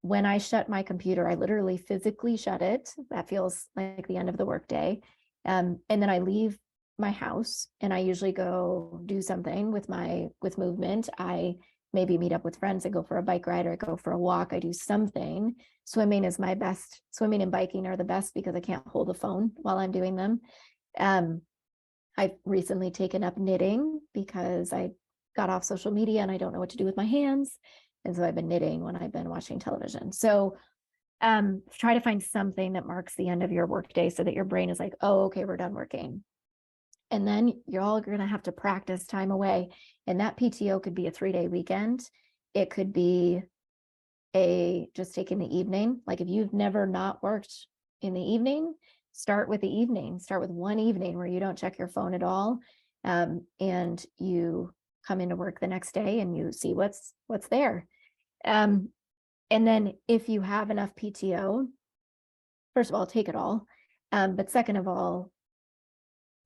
When I shut my computer, I literally physically shut it. That feels like the end of the workday. And then I leave my house and I usually go do something with movement. I maybe meet up with friends and go for a bike ride or go for a walk. I do something. Swimming is my best. Swimming and biking are the best because I can't hold the phone while I'm doing them. I've recently taken up knitting because I got off social media and I don't know what to do with my hands. And so I've been knitting when I've been watching television. So try to find something that marks the end of your workday so that your brain is like, oh, okay, we're done working. And then you're all going to have to practice time away. And that PTO could be a 3-day weekend. It could be just taking the evening. Like if you've never not worked in the evening, start with the evening. Start with one evening where you don't check your phone at all. And you come into work the next day and you see what's there. And then if you have enough PTO, first of all, take it all. But second of all,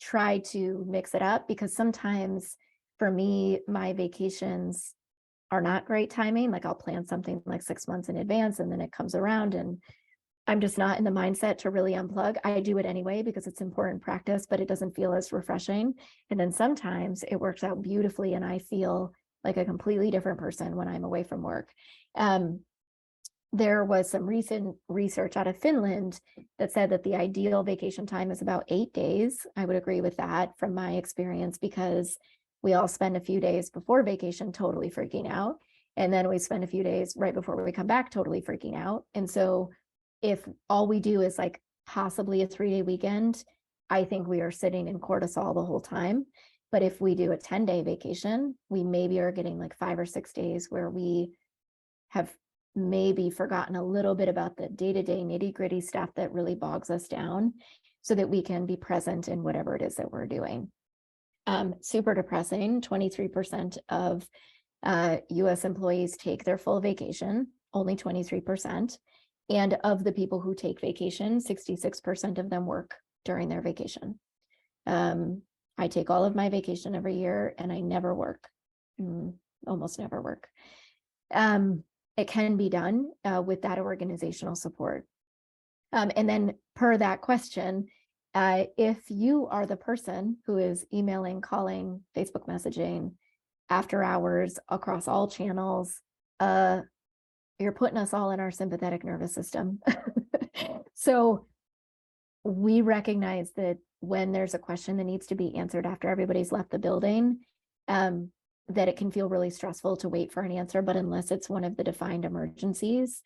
try to mix it up, because sometimes for me, my vacations are not great timing. Like I'll plan something like 6 months in advance and then it comes around and I'm just not in the mindset to really unplug. I do it anyway because it's important practice, but it doesn't feel as refreshing. And then sometimes it works out beautifully and I feel like a completely different person when I'm away from work. There was some recent research out of Finland that said that the ideal vacation time is about 8 days. I would agree with that from my experience, because we all spend a few days before vacation totally freaking out. And then we spend a few days right before we come back totally freaking out. And so if all we do is like possibly a 3-day weekend, I think we are sitting in cortisol the whole time. But if we do a 10-day vacation, we maybe are getting like 5 or 6 days where we have maybe forgotten a little bit about the day-to-day nitty-gritty stuff that really bogs us down, so that we can be present in whatever it is that we're doing. Super depressing, 23% of US employees take their full vacation, only 23%. And of the people who take vacation, 66% of them work during their vacation. I take all of my vacation every year and I never work, almost never work. It can be done with that organizational support. And then per that question, if you are the person who is emailing, calling, Facebook messaging, after hours, across all channels, you're putting us all in our sympathetic nervous system. So we recognize that when there's a question that needs to be answered after everybody's left the building, that it can feel really stressful to wait for an answer. But unless it's one of the defined emergencies,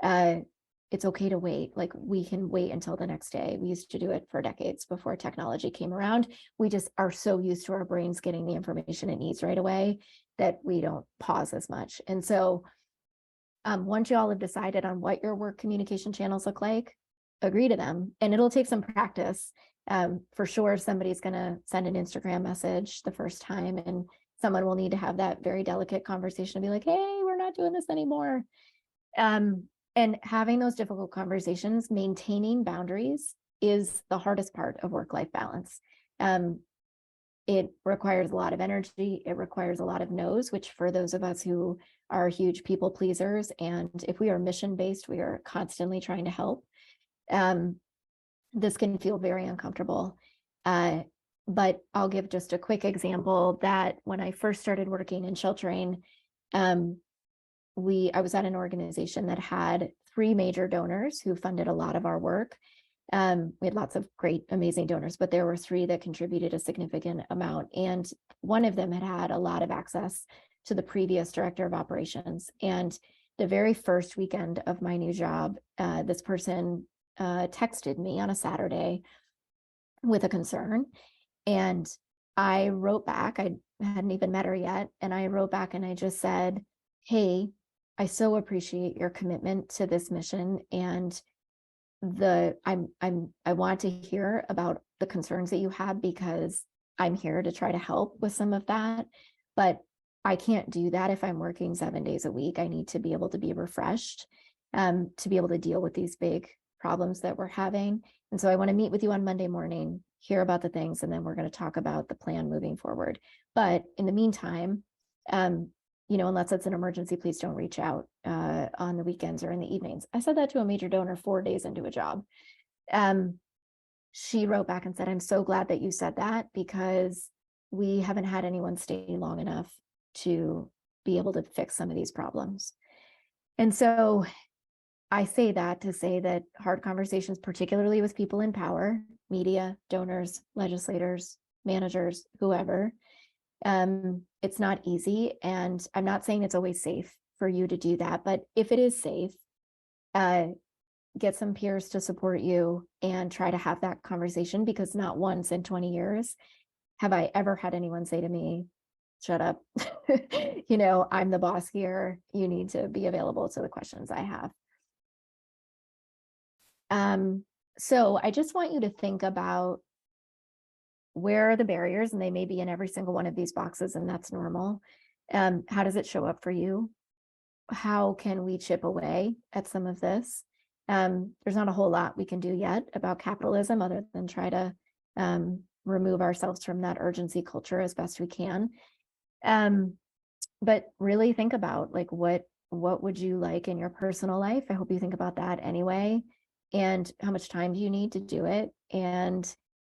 it's okay to wait. Like we can wait until the next day. We used to do it for decades before technology came around. We just are so used to our brains getting the information it needs right away that we don't pause as much. And so once you all have decided on what your work communication channels look like, agree to them. And it'll take some practice. For sure, somebody's going to send an Instagram message the first time, and someone will need to have that very delicate conversation and be like, hey, we're not doing this anymore. And having those difficult conversations, maintaining boundaries is the hardest part of work-life balance. It requires a lot of energy. It requires a lot of no's, which for those of us who are huge people pleasers, and if we are mission-based, we are constantly trying to help. This can feel very uncomfortable. But I'll give just a quick example that when I first started working in sheltering, I was at an organization that had 3 major donors who funded a lot of our work. We had lots of great, amazing donors, but there were 3 that contributed a significant amount. And one of them had a lot of access to the previous director of operations. And the very first weekend of my new job, this person texted me on a Saturday with a concern. And I wrote back, I hadn't even met her yet. And I wrote back and I just said, hey, I so appreciate your commitment to this mission. And I want to hear about the concerns that you have, because I'm here to try to help with some of that. But I can't do that if I'm working 7 days a week. I need to be able to be refreshed, to be able to deal with these big problems that we're having. And so I want to meet with you on Monday morning, hear about the things, and then we're going to talk about the plan moving forward. But in the meantime, unless it's an emergency, please don't reach out on the weekends or in the evenings. I said that to a major donor 4 days into a job. She wrote back and said, I'm so glad that you said that, because we haven't had anyone stay long enough to be able to fix some of these problems. And so I say that to say that hard conversations, particularly with people in power, media, donors, legislators, managers, whoever, it's not easy. And I'm not saying it's always safe for you to do that, but if it is safe, get some peers to support you and try to have that conversation, because not once in 20 years have I ever had anyone say to me, shut up, I'm the boss here. You need to be available to the questions I have. So I just want you to think about, where are the barriers? And they may be in every single one of these boxes, and that's normal. How does it show up for you? how can we chip away at some of this? There's not a whole lot we can do yet about capitalism other than try to remove ourselves from that urgency culture as best we can. But really think about like what would you like in your personal life? I hope you think about that anyway. And how much time do you need to do it? And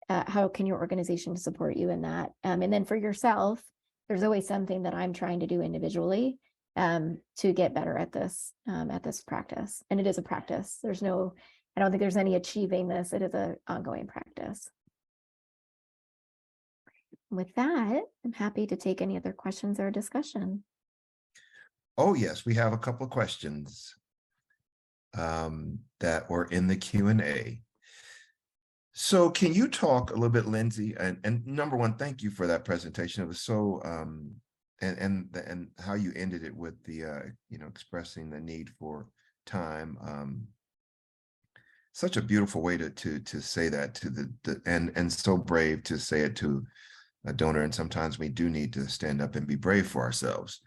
how can your organization support you in that? And then for yourself, there's always something that I'm trying to do individually to get better at this practice. And it is a practice. I don't think there's any achieving this. It is an ongoing practice. With that, I'm happy to take any other questions or discussion. Oh, yes, we have a couple of questions that were in the Q&A. So can you talk a little bit, Lindsay, and number one, thank you for that presentation. It was so and how you ended it with the expressing the need for time. Such a beautiful way to say that to the and so brave to say it to a donor. And sometimes we do need to stand up and be brave for ourselves.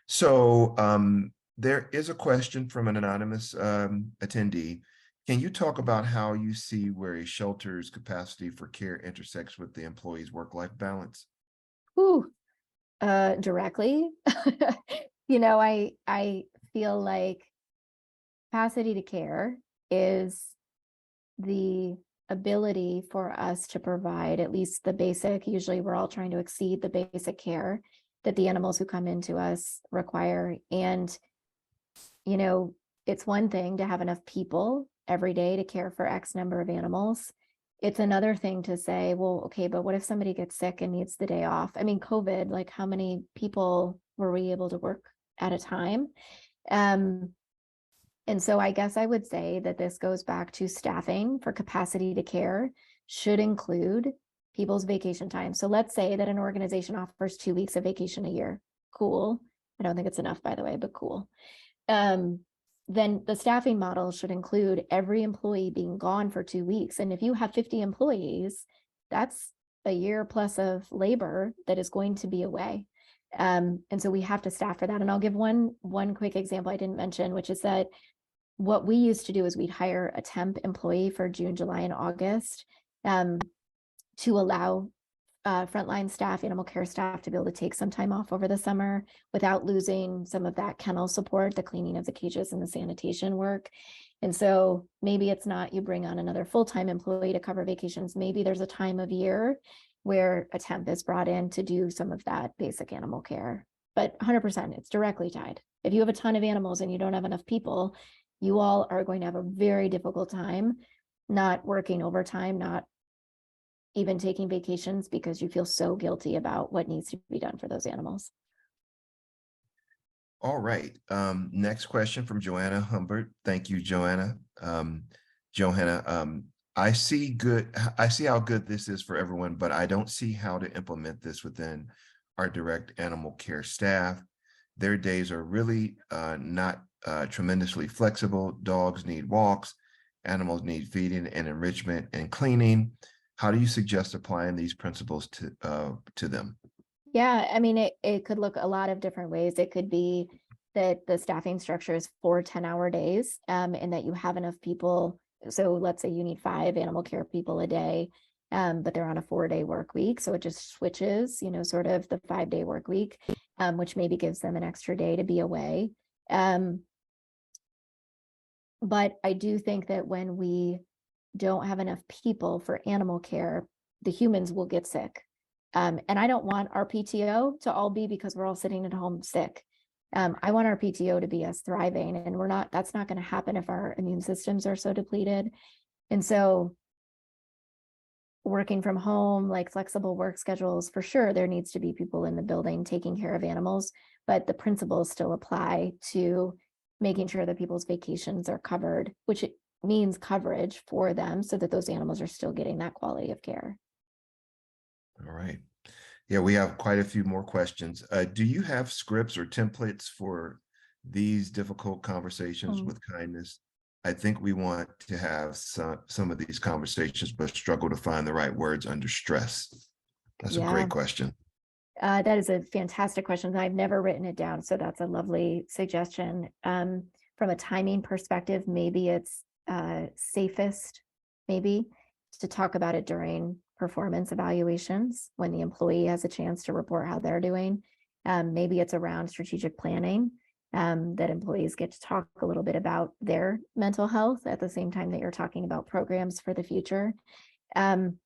So there is a question from an anonymous attendee. Can you talk about how you see where a shelter's capacity for care intersects with the employee's work-life balance? Ooh, directly. I feel like capacity to care is the ability for us to provide at least the basic, usually we're all trying to exceed the basic care that the animals who come into us require. And, it's one thing to have enough people every day to care for X number of animals. It's another thing to say, well, okay, but what if somebody gets sick and needs the day off? I mean, COVID, like how many people were we able to work at a time? And so I guess I would say that this goes back to staffing for capacity to care should include people's vacation time. So let's say that an organization offers 2 weeks of vacation a year. Cool. I don't think it's enough, by the way, but cool. Then the staffing model should include every employee being gone for 2 weeks. And if you have 50 employees, that's a year plus of labor that is going to be away. And so we have to staff for that. And I'll give one quick example I didn't mention, which is that what we used to do is we'd hire a temp employee for June, July, and August to allow frontline staff, animal care staff to be able to take some time off over the summer without losing some of that kennel support, the cleaning of the cages and the sanitation work. And so maybe it's not you bring on another full-time employee to cover vacations. Maybe there's a time of year where a temp is brought in to do some of that basic animal care. But 100%, it's directly tied. If you have a ton of animals and you don't have enough people, you all are going to have a very difficult time not working overtime, not even taking vacations because you feel so guilty about what needs to be done for those animals. All right. Next question from Joanna Humbert. Thank you, Joanna. Johanna, I see how good this is for everyone, but I don't see how to implement this within our direct animal care staff. Their days are really not tremendously flexible. Dogs need walks, animals need feeding and enrichment and cleaning. How do you suggest applying these principles to them? Yeah, I mean, it could look a lot of different ways. It could be that the staffing structure is 4 10-hour days and that you have enough people. So let's say you need 5 animal care people a day, but they're on a 4-day work week. So it just switches, sort of the 5-day work week, which maybe gives them an extra day to be away. But I do think that when we don't have enough people for animal care, the humans will get sick. And I don't want our PTO to all be because we're all sitting at home sick. I want our PTO to be us thriving, and that's not going to happen if our immune systems are so depleted. And so working from home, like flexible work schedules, for sure, there needs to be people in the building taking care of animals, but the principles still apply to making sure that people's vacations are covered, which means coverage for them so that those animals are still getting that quality of care. All right. Yeah, we have quite a few more questions. Do you have scripts or templates for these difficult conversations with kindness? I think we want to have some of these conversations, but struggle to find the right words under stress. That's a great question. That is a fantastic question. I've never written it down, so that's a lovely suggestion. From a timing perspective, maybe it's safest, maybe, to talk about it during performance evaluations when the employee has a chance to report how they're doing. Maybe it's around strategic planning, that employees get to talk a little bit about their mental health at the same time that you're talking about programs for the future. And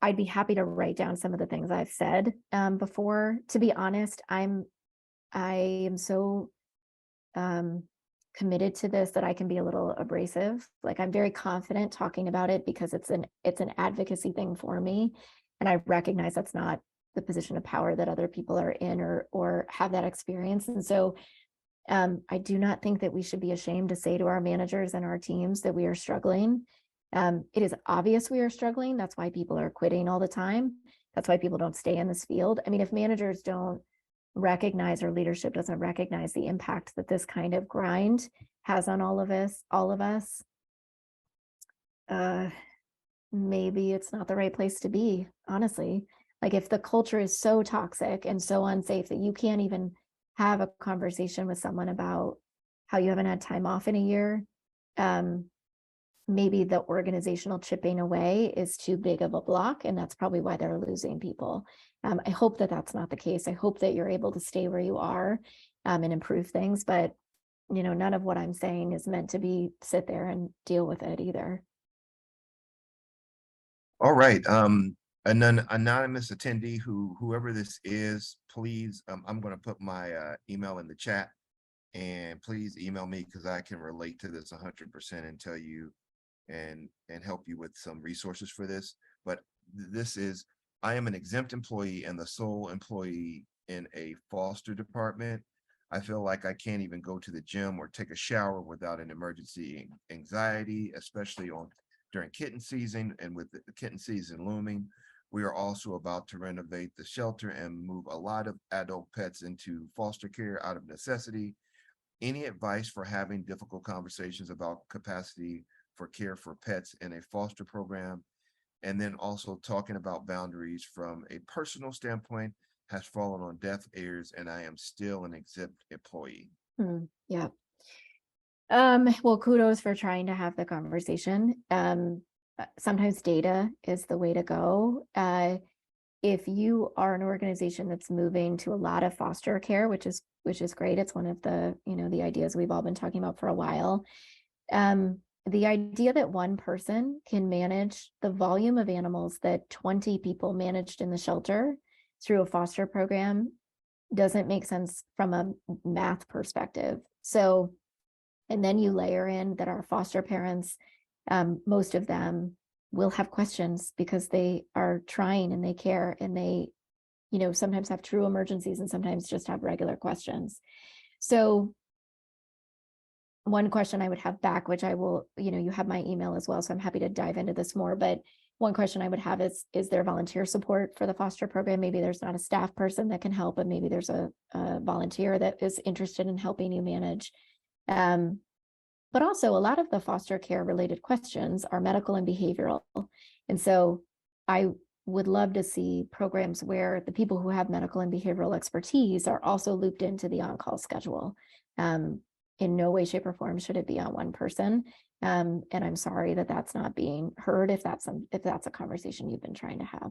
I'd be happy to write down some of the things I've said before. To be honest, I am so committed to this that I can be a little abrasive. Like, I'm very confident talking about it because it's an advocacy thing for me, and I recognize that's not the position of power that other people are in or have that experience. And so I do not think that we should be ashamed to say to our managers and our teams that we are struggling. It is obvious we are struggling. That's why people are quitting all the time. That's why people don't stay in this field. I mean, if managers don't recognize, or leadership doesn't recognize the impact that this kind of grind has on all of us, maybe it's not the right place to be, honestly. Like, if the culture is so toxic and so unsafe that you can't even have a conversation with someone about how you haven't had time off in a year, maybe the organizational chipping away is too big of a block, and that's probably why they're losing people. I hope that that's not the case. I hope that you're able to stay where you are and improve things, but none of what I'm saying is meant to be sit there and deal with it either. All right. An anonymous attendee, whoever this is, please, I'm going to put my email in the chat, and please email me because I can relate to this 100% and tell you and help you with some resources for this. But I am an exempt employee and the sole employee in a foster department. I feel like I can't even go to the gym or take a shower without an emergency anxiety, especially during kitten season. And with the kitten season looming, we are also about to renovate the shelter and move a lot of adult pets into foster care out of necessity. Any advice for having difficult conversations about capacity for care for pets in a foster program? And then also talking about boundaries from a personal standpoint has fallen on deaf ears, and I am still an exempt employee. Yeah. Well, kudos for trying to have the conversation. Sometimes data is the way to go. If you are an organization that's moving to a lot of foster care, which is great, it's one of the the ideas we've all been talking about for a while. The idea that one person can manage the volume of animals that 20 people managed in the shelter through a foster program doesn't make sense from a math perspective. So, and then you layer in that our foster parents, most of them will have questions because they are trying and they care, and they, sometimes have true emergencies and sometimes just have regular questions. So one question I would have back, which I will, you have my email as well, so I'm happy to dive into this more, but one question I would have is there volunteer support for the foster program? Maybe there's not a staff person that can help, but maybe there's a volunteer that is interested in helping you manage. But also, a lot of the foster care related questions are medical and behavioral. And so I would love to see programs where the people who have medical and behavioral expertise are also looped into the on-call schedule. In no way, shape, or form should it be on one person. And I'm sorry that that's not being heard, if that's a conversation you've been trying to have.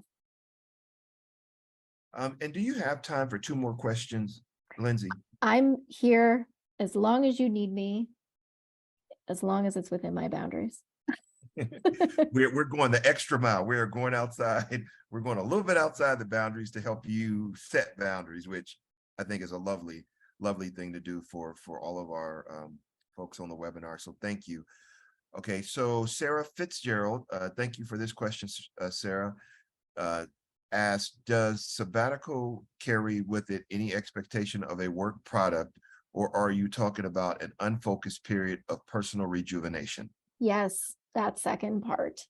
And do you have time for two more questions, Lindsay? I'm here as long as you need me, as long as it's within my boundaries. We're going the extra mile. We're going outside. We're going a little bit outside the boundaries to help you set boundaries, which I think is a lovely thing to do for all of our folks on the webinar. So thank you. Okay, so Sarah Fitzgerald, thank you for this question, Sarah. Asked, does sabbatical carry with it any expectation of a work product, or are you talking about an unfocused period of personal rejuvenation? Yes, that second part.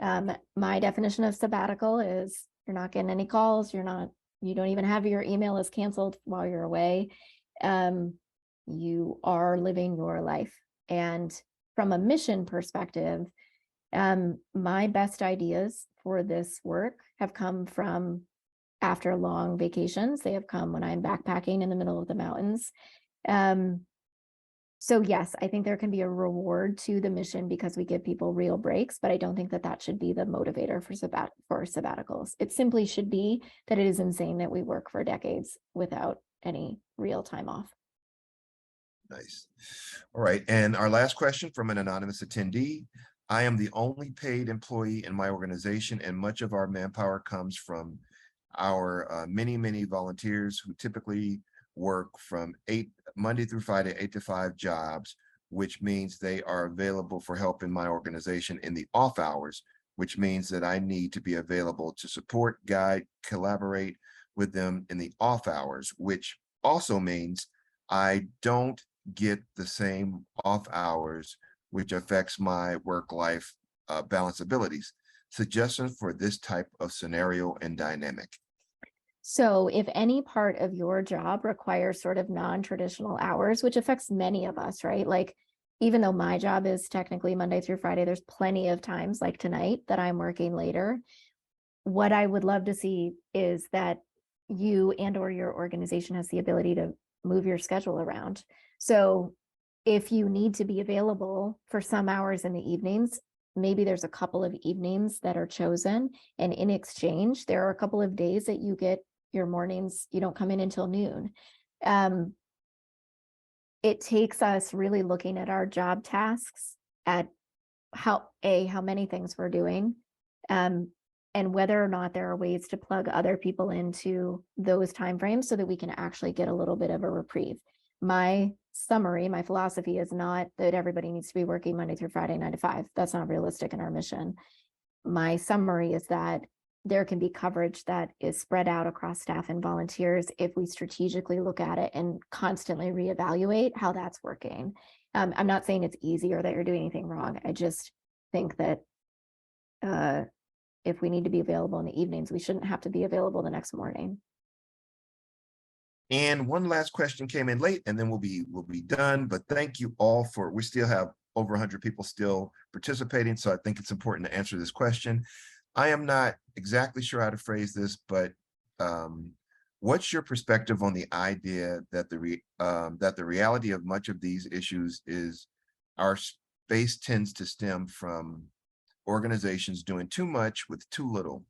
My definition of sabbatical is you're not getting any calls, you don't even have your email is canceled while you're away. You are living your life. And from a mission perspective, My best ideas for this work have come from after long vacations. They have come when I'm backpacking in the middle of the mountains. So yes, I think there can be a reward to the mission because we give people real breaks, but I don't think that that should be the motivator for sabbaticals. It simply should be that it is insane that we work for decades without any real time off. Nice. All right. And our last question from an anonymous attendee. I am the only paid employee in my organization, and much of our manpower comes from our many volunteers who typically work from Monday through Friday, 8 to 5 jobs, which means they are available for help in my organization in the off hours, which means that I need to be available to support, guide, collaborate with them in the off hours, which also means I don't get the same off hours, which affects my work-life balance abilities. Suggestions for this type of scenario and dynamic. So if any part of your job requires sort of non-traditional hours, which affects many of us, right? Like, even though my job is technically Monday through Friday, there's plenty of times like tonight that I'm working later. What I would love to see is that you and or your organization has the ability to move your schedule around. So if you need to be available for some hours in the evenings, maybe there's a couple of evenings that are chosen, and in exchange, there are a couple of days that you get your mornings, you don't come in until noon. It takes us really looking at our job tasks, at how many things we're doing, and whether or not there are ways to plug other people into those timeframes so that we can actually get a little bit of a reprieve. My summary, my philosophy is not that everybody needs to be working Monday through Friday, 9 to 5. That's not realistic in our mission. My summary is that there can be coverage that is spread out across staff and volunteers if we strategically look at it and constantly reevaluate how that's working. I'm not saying it's easy or that you're doing anything wrong. I just think that if we need to be available in the evenings, we shouldn't have to be available the next morning. And one last question came in late, and then we'll be done. But thank you all for, we still have over 100 people still participating, so I think it's important to answer this question. I am not exactly sure how to phrase this, but what's your perspective on the idea that the reality of much of these issues is our space tends to stem from organizations doing too much with too little,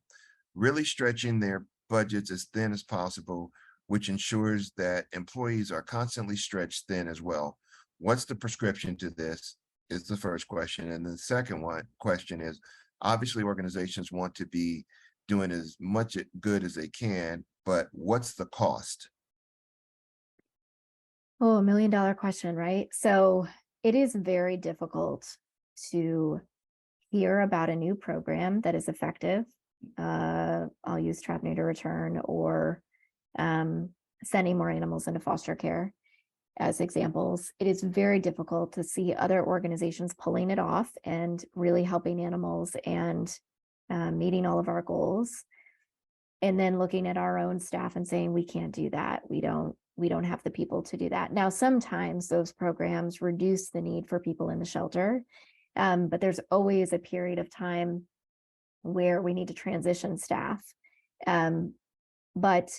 really stretching their budgets as thin as possible, which ensures that employees are constantly stretched thin as well. What's the prescription to this is the first question. And the second question is, obviously organizations want to be doing as much good as they can, but what's the cost? Oh, $1 million question, right? So it is very difficult to hear about a new program that is effective. I'll use trap, neuter, return, or sending more animals into foster care as examples. It is very difficult to see other organizations pulling it off and really helping animals and meeting all of our goals. And then looking at our own staff and saying, we can't do that. We don't have the people to do that. Now, sometimes those programs reduce the need for people in the shelter, but there's always a period of time where we need to transition staff. But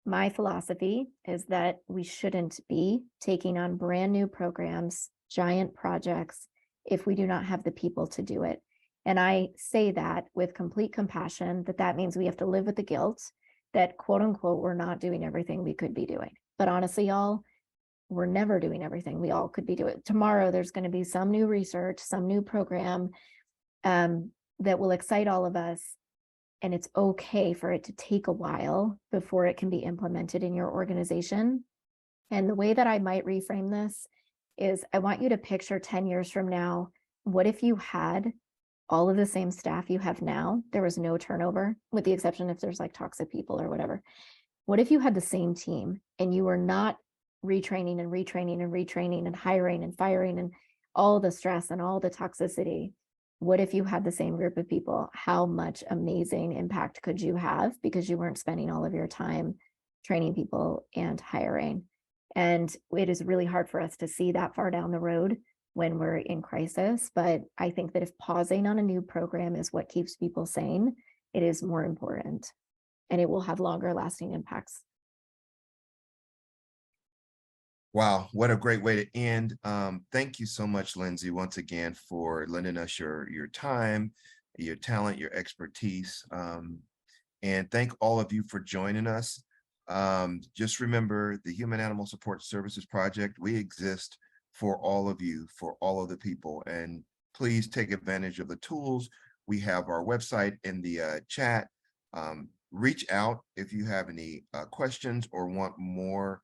my philosophy is that we shouldn't be taking on brand new programs, giant projects, if we do not have the people to do it. And I say that with complete compassion, that means we have to live with the guilt that, quote unquote, we're not doing everything we could be doing. But honestly, y'all, we're never doing everything we all could be doing. Tomorrow, there's going to be some new research, some new program that will excite all of us. And it's okay for it to take a while before it can be implemented in your organization. And the way that I might reframe this is, I want you to picture 10 years from now, what if you had all of the same staff you have now? There was no turnover, with the exception if there's like toxic people or whatever. What if you had the same team and you were not retraining and hiring and firing and all the stress and all the toxicity? What if you had the same group of people? How much amazing impact could you have because you weren't spending all of your time training people and hiring? And it is really hard for us to see that far down the road when we're in crisis. But I think that if pausing on a new program is what keeps people sane, it is more important, and it will have longer lasting impacts. Wow, what a great way to end. Thank you so much, Lindsay, once again, for lending us your time, your talent, your expertise. And thank all of you for joining us. Just remember the Human Animal Support Services Project. We exist for all of you, for all of the people. And please take advantage of the tools. We have our website in the chat. Reach out if you have any questions or want more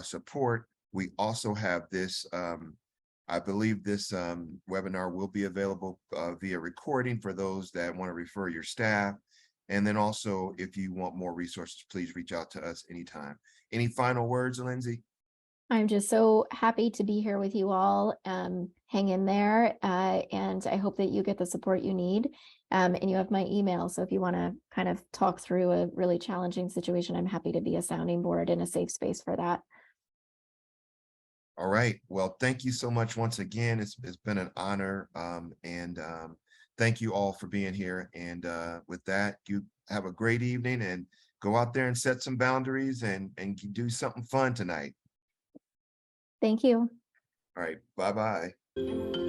support. We also have this, I believe this webinar will be available via recording for those that want to refer your staff. And then also, if you want more resources, please reach out to us anytime. Any final words, Lindsay? I'm just so happy to be here with you all. Hang in there, and I hope that you get the support you need. And you have my email, so if you want to kind of talk through a really challenging situation, I'm happy to be a sounding board and a safe space for that. All right. Well, thank you so much once again. It's been an honor. And thank you all for being here. And with that, you have a great evening and go out there and set some boundaries and do something fun tonight. Thank you. All right. Bye-bye.